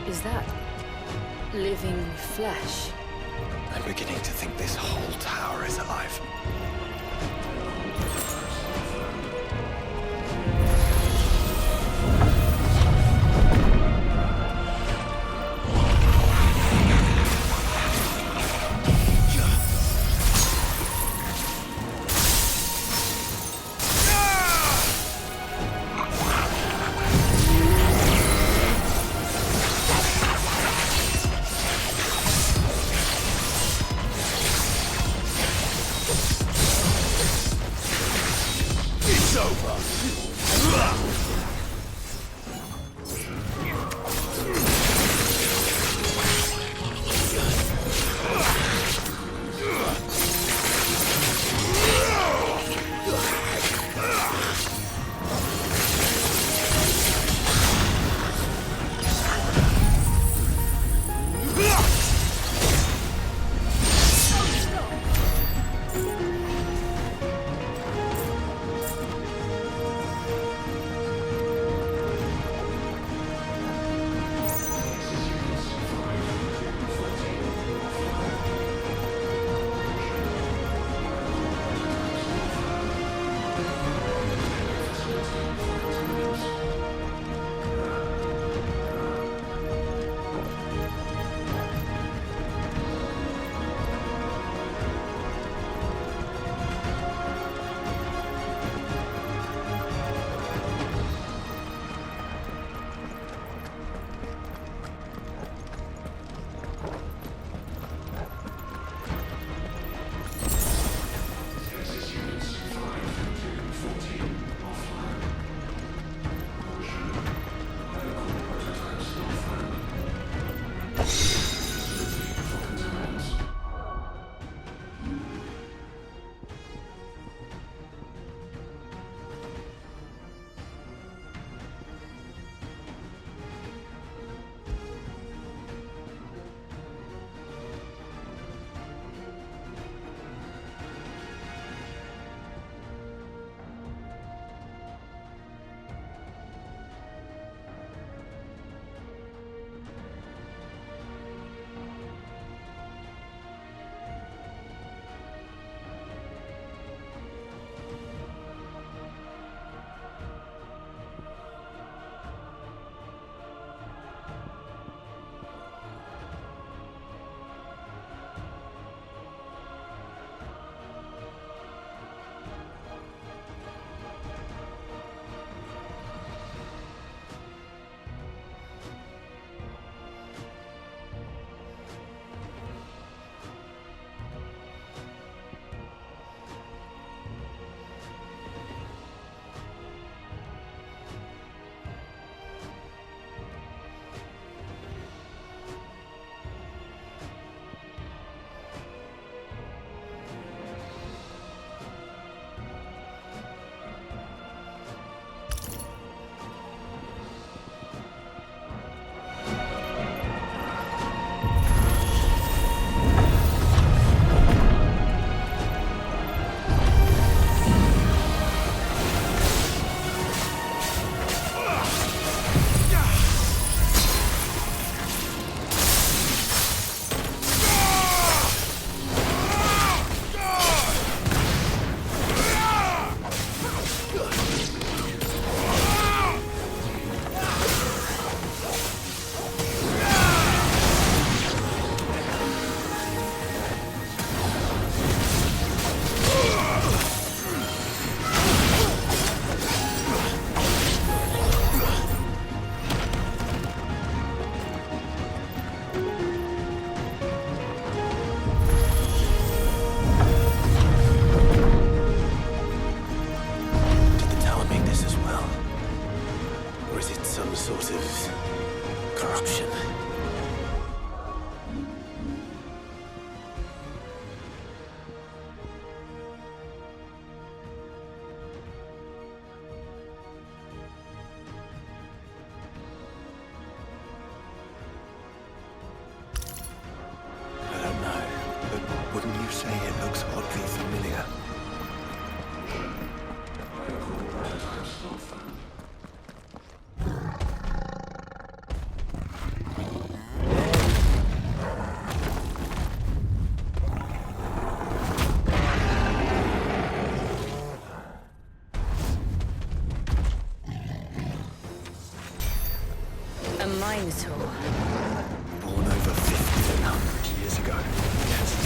Is that living flesh? I'm beginning to think this whole tower is alive. Wouldn't you say it looks oddly familiar? A Minotaur. Born over 1,500 years ago. Yes.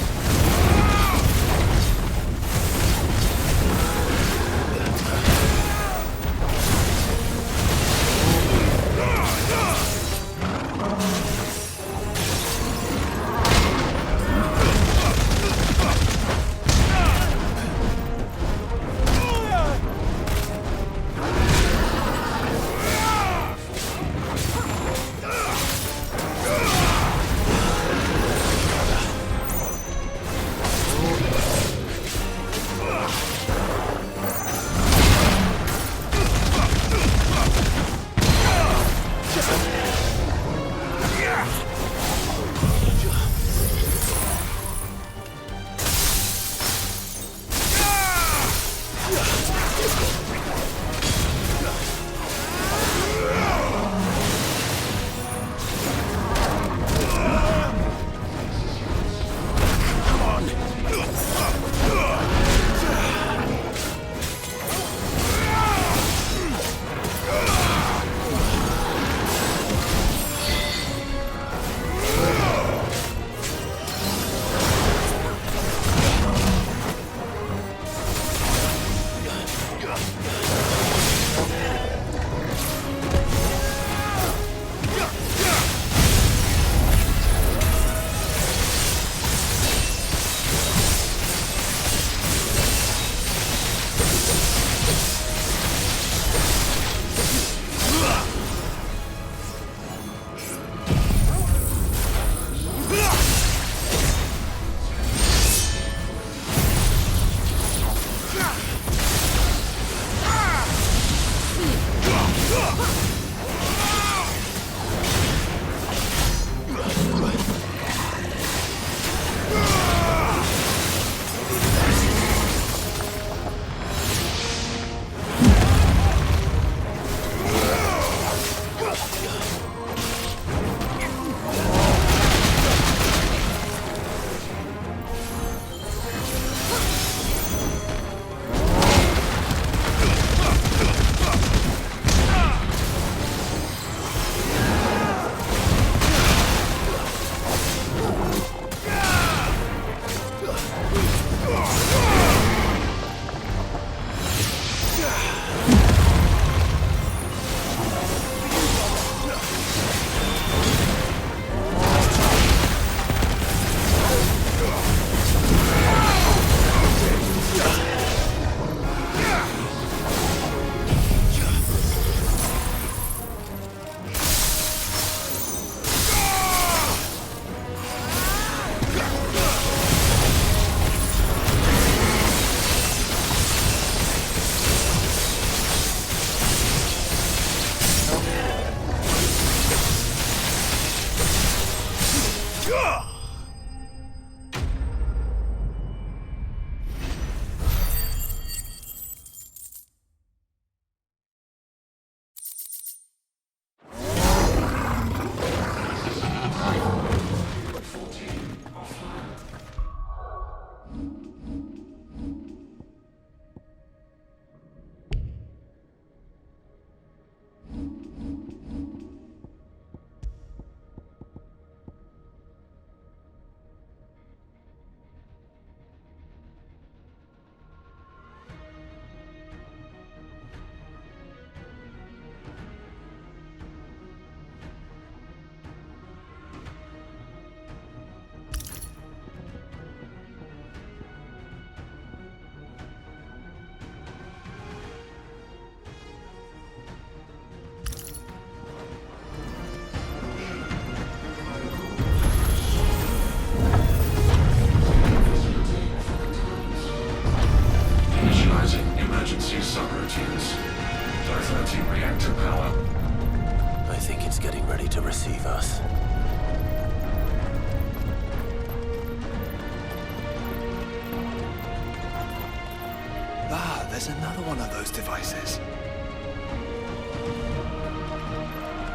There's another one of those devices.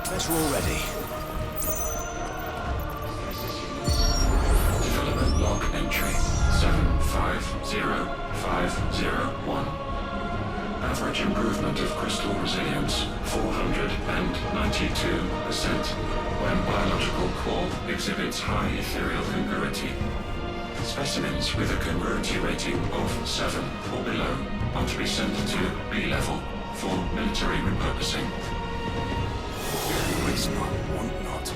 Guess we're all ready. Development log entry 750501. Average improvement of crystal resilience 492% when biological core exhibits high ethereal congruity. Specimens with a congruity rating of 7 or below are to be sent to B level for military repurposing. It's not, want not.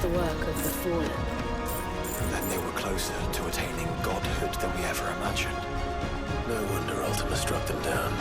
The work of the Fallen. Then they were closer to attaining godhood than we ever imagined. No wonder Ultima struck them down.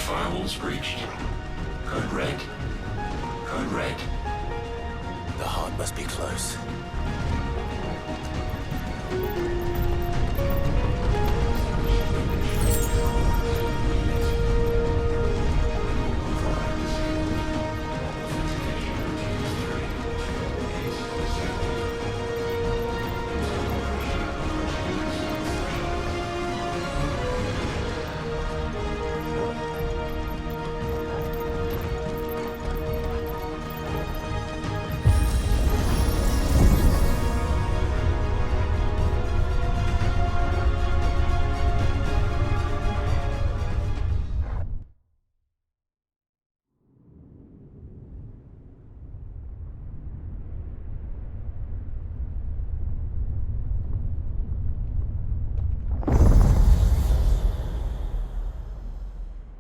Firewalls breached. Code red. Code red. The heart must be close.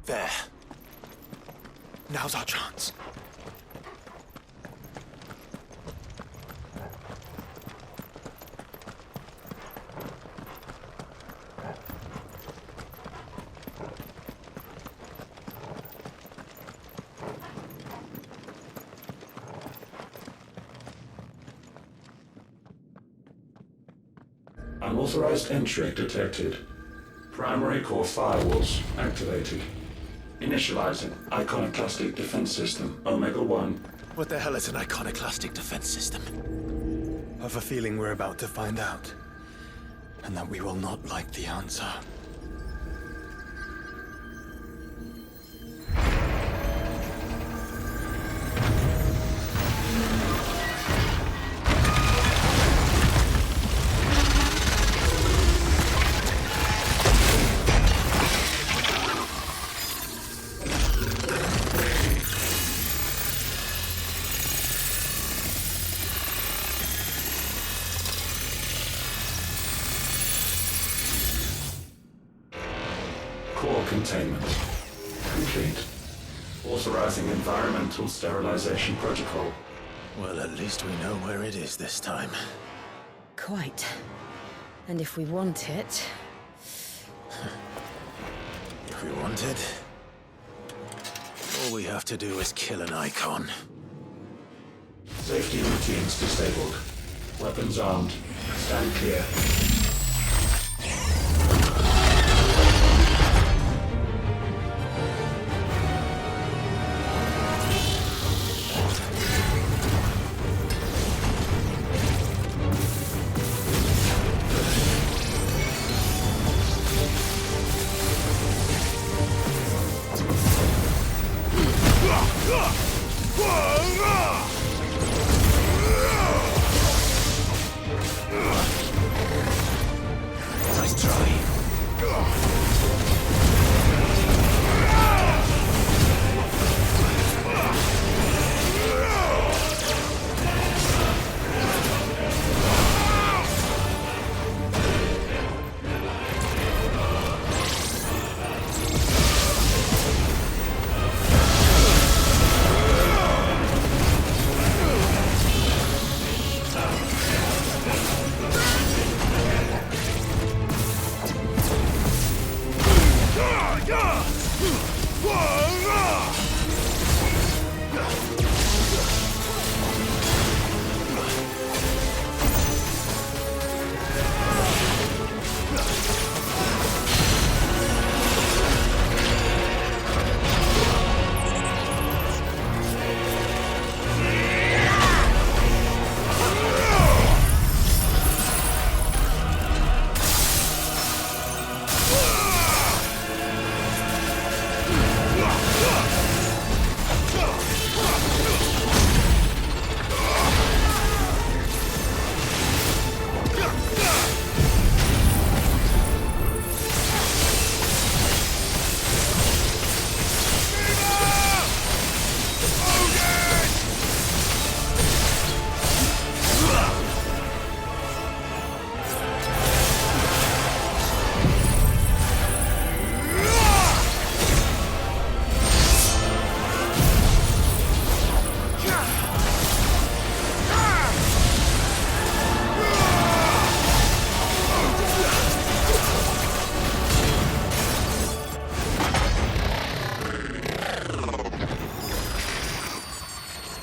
There. Now's our chance. Unauthorized entry detected. Primary core firewalls activated. Initializing iconoclastic defense system Omega-1. What the hell is an iconoclastic defense system? I have a feeling we're about to find out. And that we will not like the answer. Core containment complete. Authorizing environmental sterilization protocol. Well, at least we know where it is this time. Quite. And if we want it... If we want it, all we have to do is kill an icon. Safety routines disabled. Weapons armed. Stand clear. Nice try.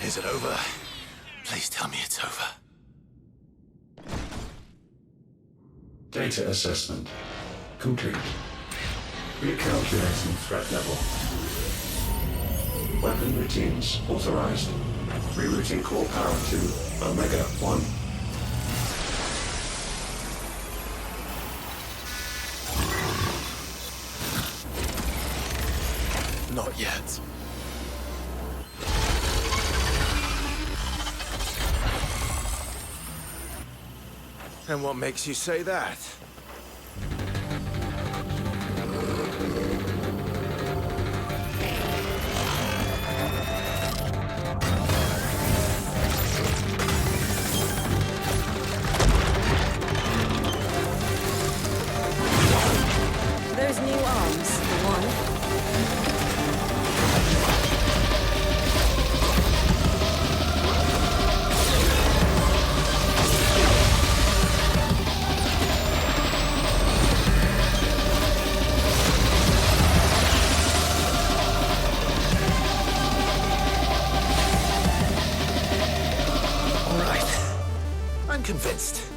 Is it over? Please tell me it's over. Data assessment complete. Recalculating threat level. Weapon routines authorized. Rerouting core power to Omega-1. Not yet. And what makes you say that? Those new arms, the one. I'm convinced.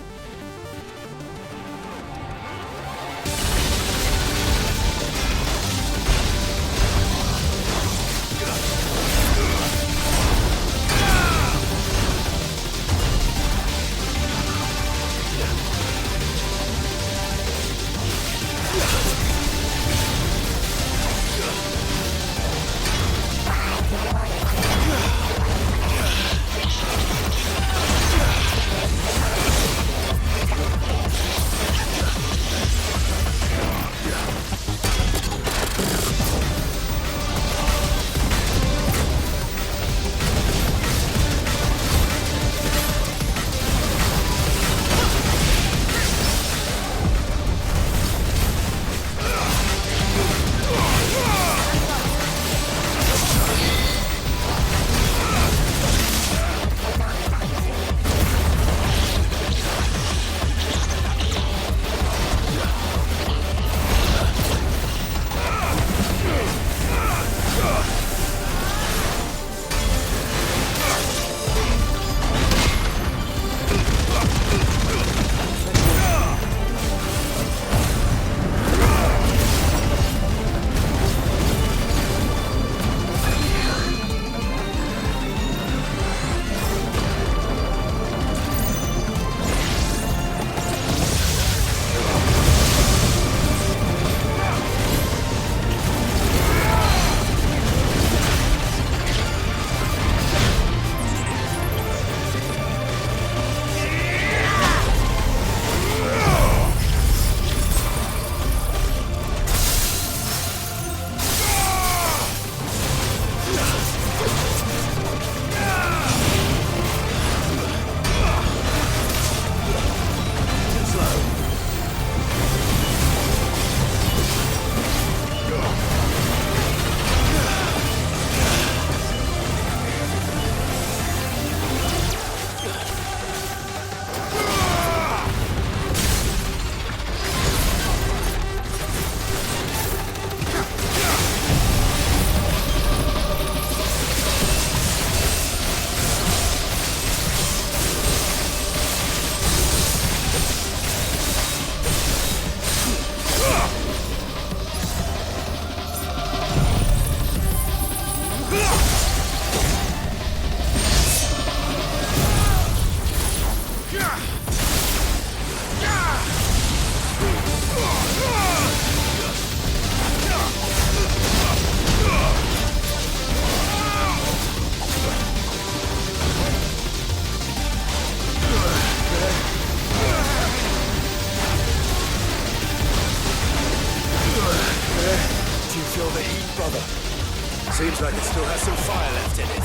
Seems like it still has some fire left in it.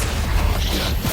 No.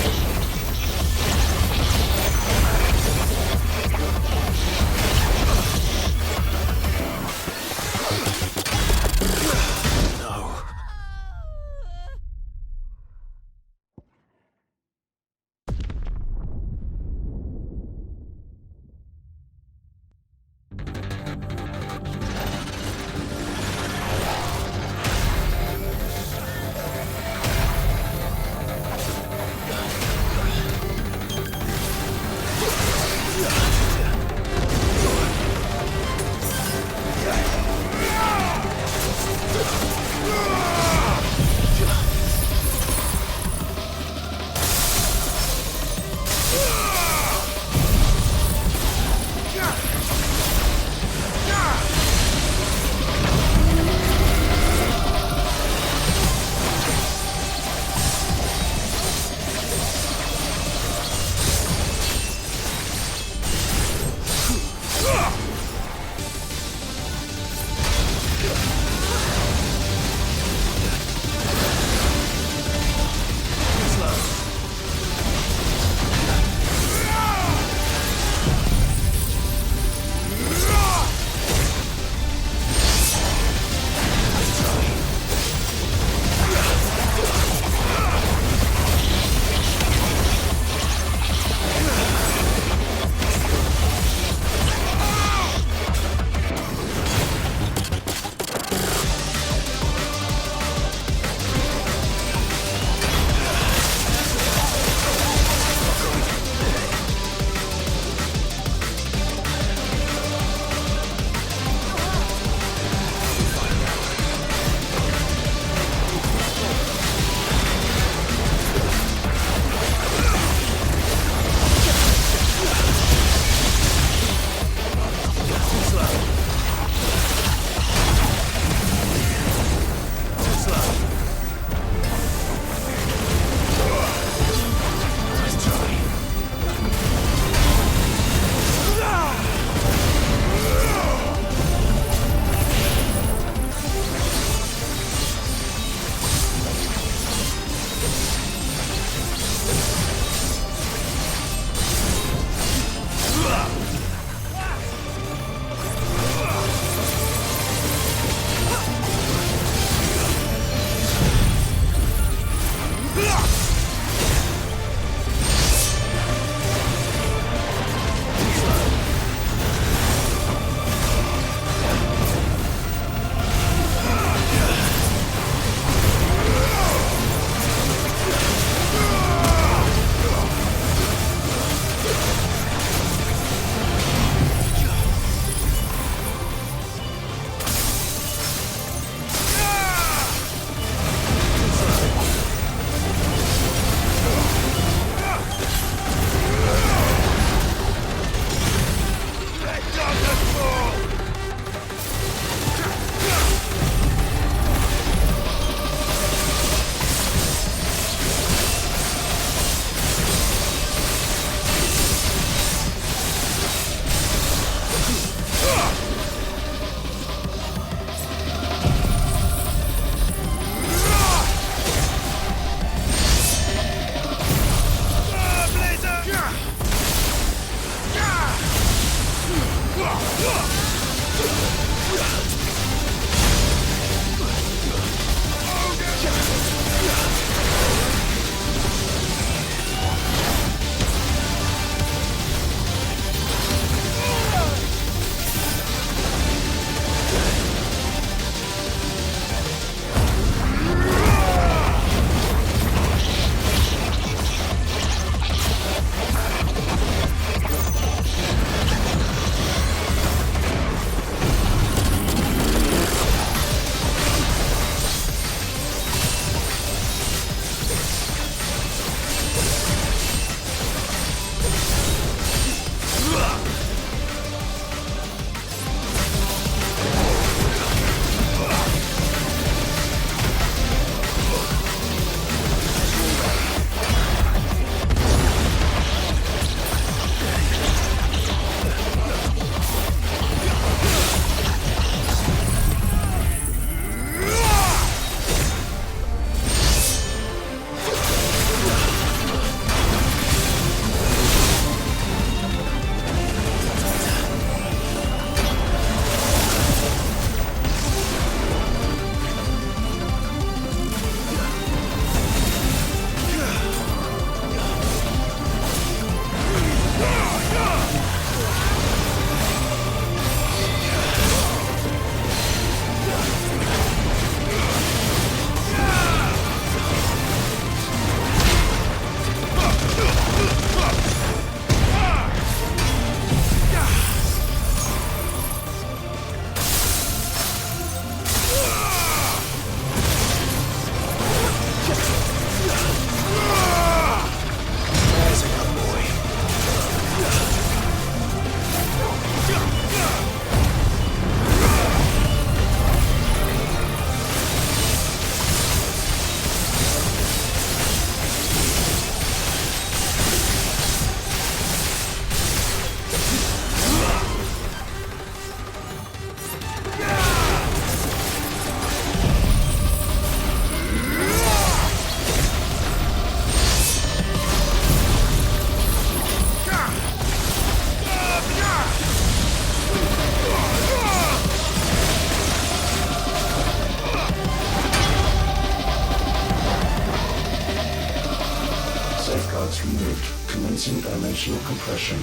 Parts removed. Commencing dimensional compression.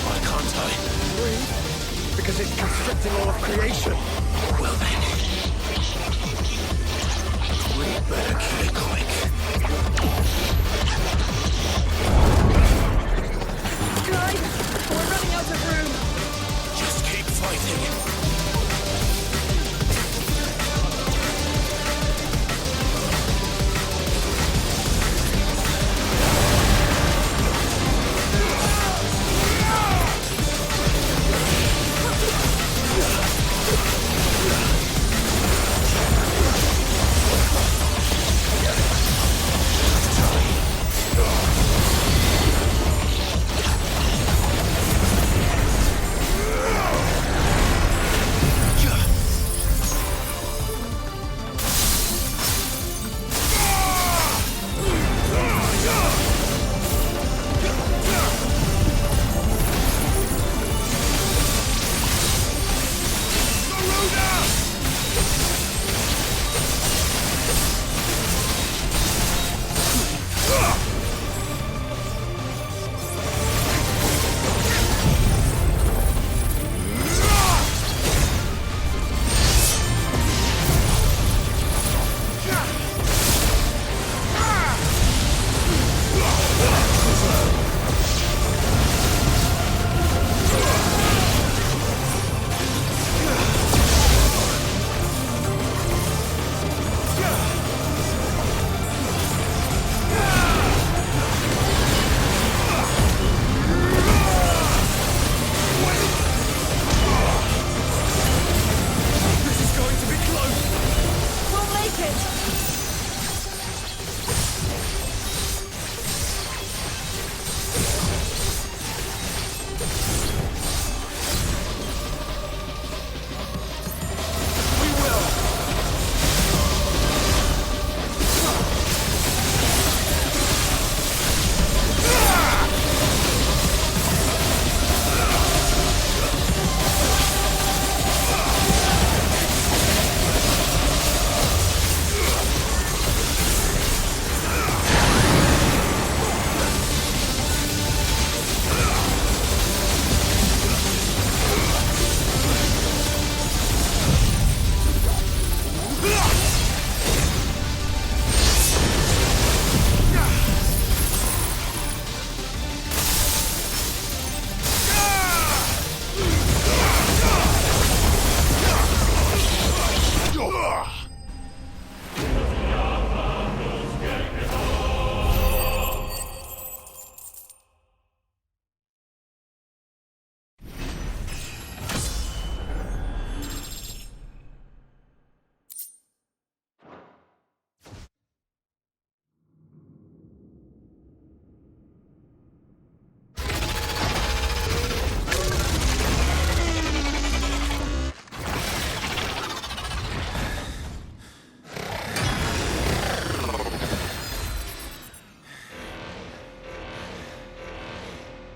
Why can't I? Breathe. Because it's constricting all of creation. Well then. We better kill it quick. Clive, we're running out of room. Just keep fighting.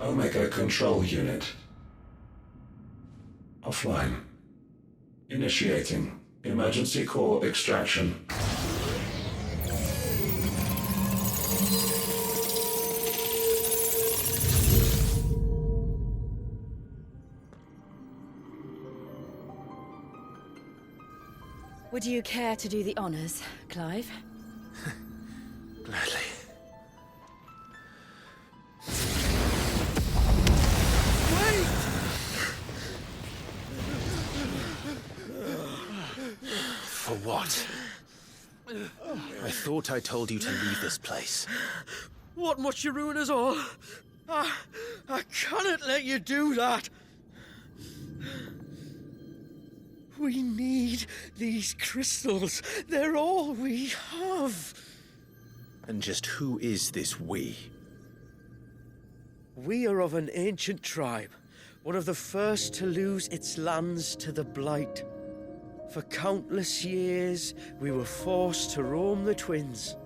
Omega Control Unit. Offline. Initiating emergency core extraction. Would you care to do the honors, Clive? Gladly. For what? I thought I told you to leave this place. What must you ruin us all? I cannot let you do that. We need these crystals. They're all we have. And just who is this we? We are of an ancient tribe, one of the first to lose its lands to the Blight. For countless years, we were forced to roam the Twins.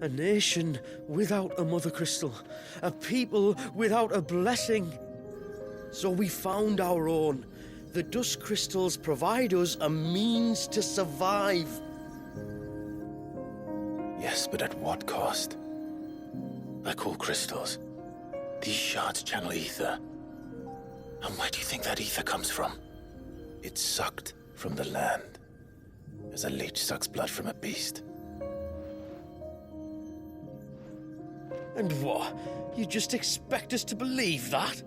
A nation without a Mother Crystal. A people without a blessing. So we found our own. The Dust Crystals provide us a means to survive. Yes, but at what cost? Like all crystals, these shards channel ether. And where do you think that ether comes from? It's sucked from the land, as a leech sucks blood from a beast. And what? You just expect us to believe that?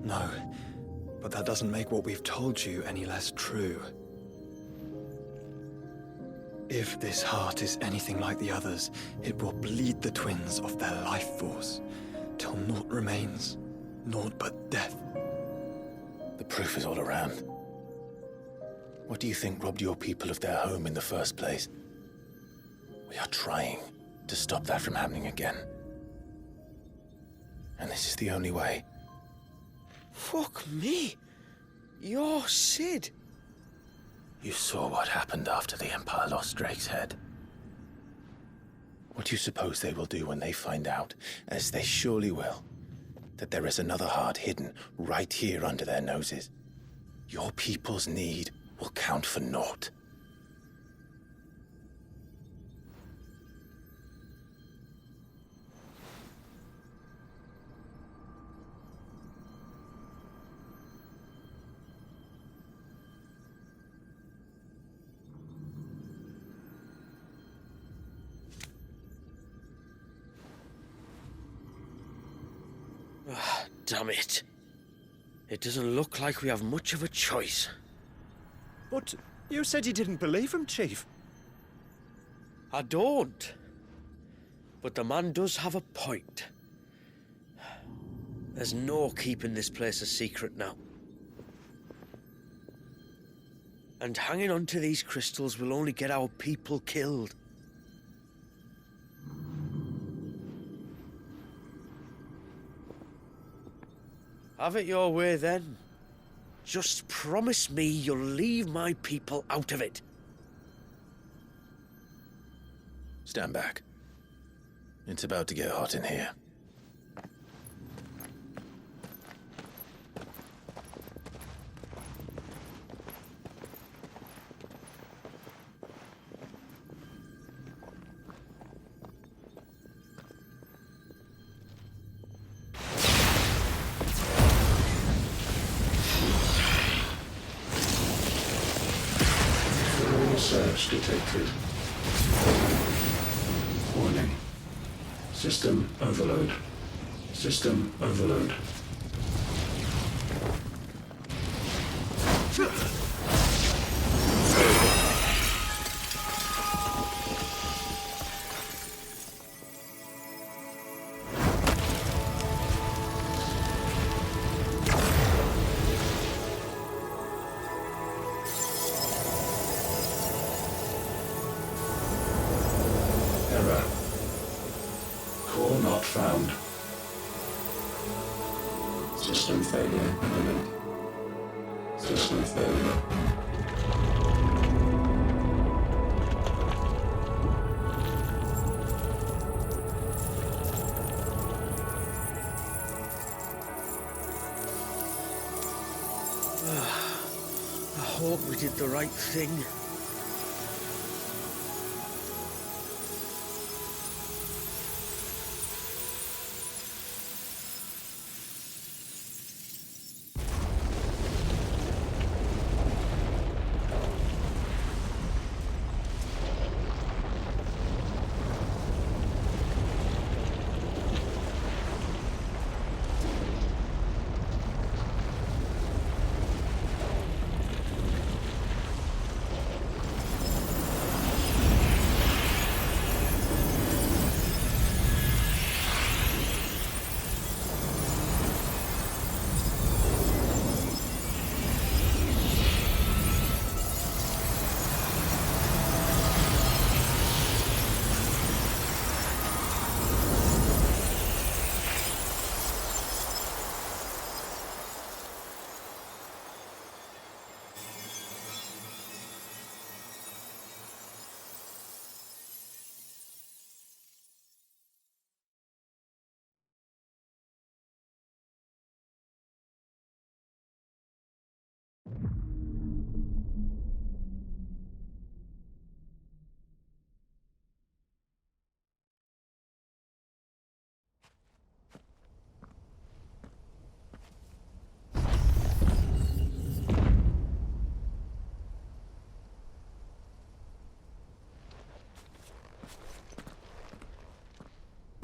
No, but that doesn't make what we've told you any less true. If this heart is anything like the others, it will bleed the Twins of their life force, till naught remains, naught but death. The proof is all around. What do you think robbed your people of their home in the first place? We are trying to stop that from happening again. And this is the only way. Fuck me. You're Sid. You saw what happened after the Empire lost Drake's head. What do you suppose they will do when they find out, as they surely will, that there is another heart hidden right here under their noses? Your people's need will count for naught. Damn it. It doesn't look like we have much of a choice. But you said you didn't believe him, Chief. I don't. But the man does have a point. There's no keeping this place a secret now. And hanging on to these crystals will only get our people killed. Have it your way, then. Just promise me you'll leave my people out of it. Stand back. It's about to get hot in here. Surge detected. Warning. System overload. System overload. Error. Core not found. System failure imminent. System failure. I hope we did the right thing.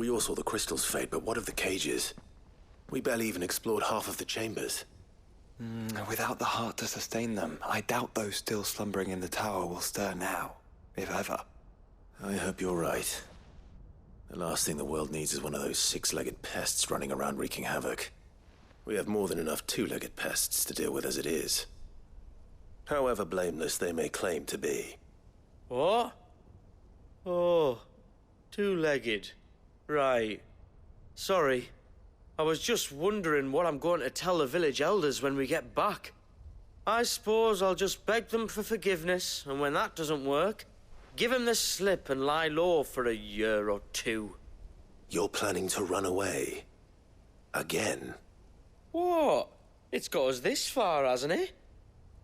We all saw the crystals fade, but what of the cages? We barely even explored half of the chambers. Without the heart to sustain them, I doubt those still slumbering in the tower will stir now, if ever. I hope you're right. The last thing the world needs is one of those six-legged pests running around wreaking havoc. We have more than enough two-legged pests to deal with as it is. However blameless they may claim to be. What? Oh, two-legged. Right. Sorry. I was just wondering what I'm going to tell the village elders when we get back. I suppose I'll just beg them for forgiveness, and when that doesn't work, give them the slip and lie low for a year or two. You're planning to run away? Again? What? It's got us this far, hasn't it?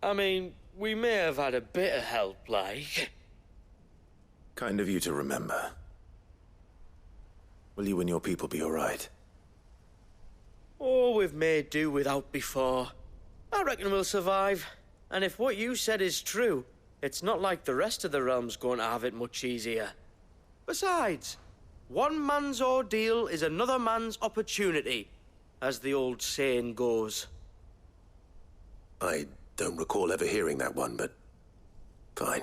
I mean, we may have had a bit of help, like. Kind of you to remember. Will you and your people be all right? Oh, we've made do without before. I reckon we'll survive. And if what you said is true, it's not like the rest of the realm's going to have it much easier. Besides, one man's ordeal is another man's opportunity, as the old saying goes. I don't recall ever hearing that one, but fine.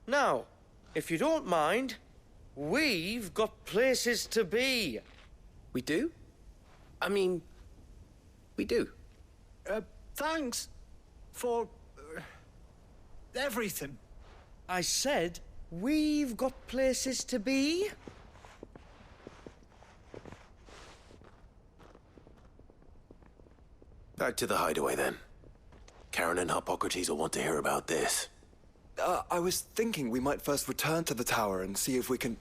Now, if you don't mind, we've got places to be. We do? I mean, we do. Thanks for everything. I said we've got places to be. Back to the hideaway, then. Karen and Hippocrates will want to hear about this. I was thinking we might first return to the tower and see if we can...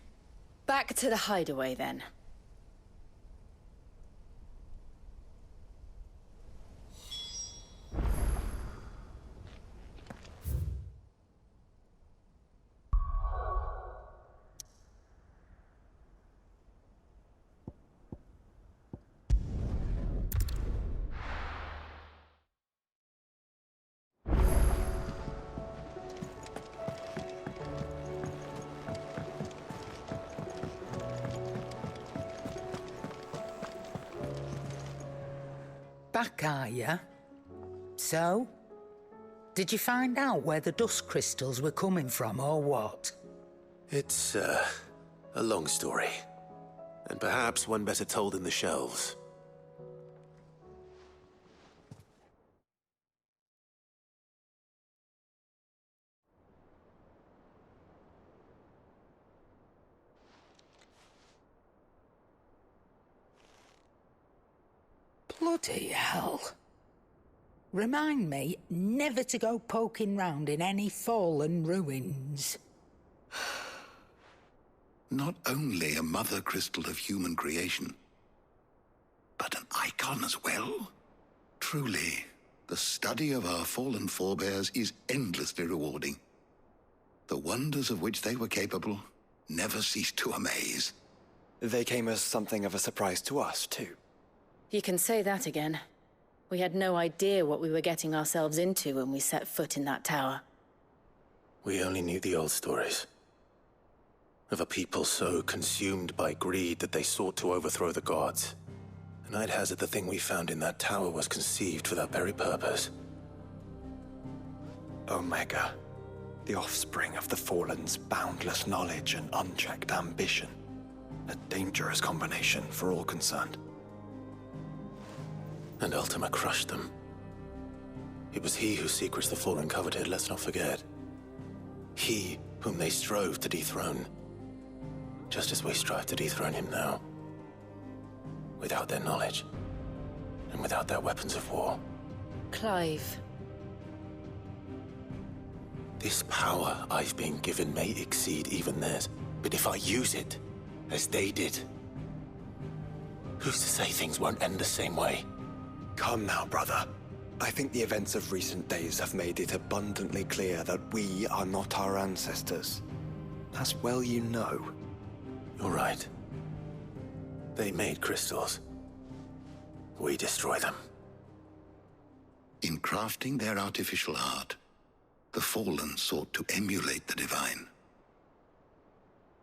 Back to the hideaway, then. Back, are ya? So? Did you find out where the dust crystals were coming from, or what? It's, a long story. And perhaps one better told in the shelves. Bloody hell. Remind me never to go poking round in any fallen ruins. Not only a mother crystal of human creation, but an icon as well. Truly, the study of our fallen forebears is endlessly rewarding. The wonders of which they were capable never cease to amaze. They came as something of a surprise to us, too. You can say that again. We had no idea what we were getting ourselves into when we set foot in that tower. We only knew the old stories. Of a people so consumed by greed that they sought to overthrow the gods. And I'd hazard the thing we found in that tower was conceived for that very purpose. Omega. The offspring of the Fallen's boundless knowledge and unchecked ambition. A dangerous combination for all concerned. And Ultima crushed them. It was he whose secrets the Fallen coveted, let's not forget. He whom they strove to dethrone. Just as we strive to dethrone him now. Without their knowledge. And without their weapons of war. Clive. This power I've been given may exceed even theirs. But if I use it, as they did, who's to say things won't end the same way? Come now, brother. I think the events of recent days have made it abundantly clear that we are not our ancestors. As well you know. You're right. They made crystals. We destroy them. In crafting their artificial art, the fallen sought to emulate the divine.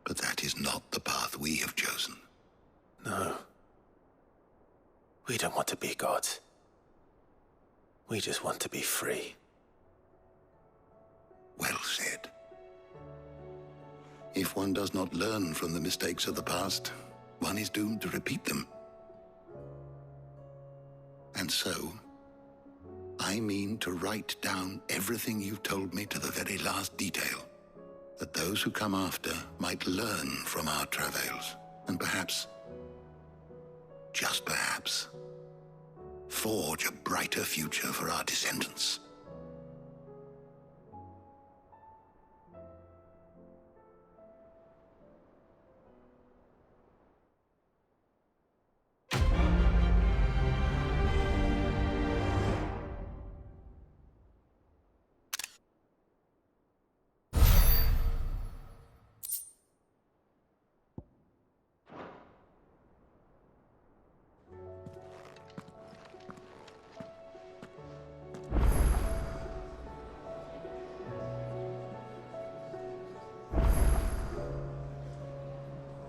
But that is not the path we have chosen. No. We don't want to be gods. We just want to be free. Well said. If one does not learn from the mistakes of the past, one is doomed to repeat them. And so, I mean to write down everything you've told me to the very last detail, that those who come after might learn from our travails, and perhaps, just perhaps, forge a brighter future for our descendants.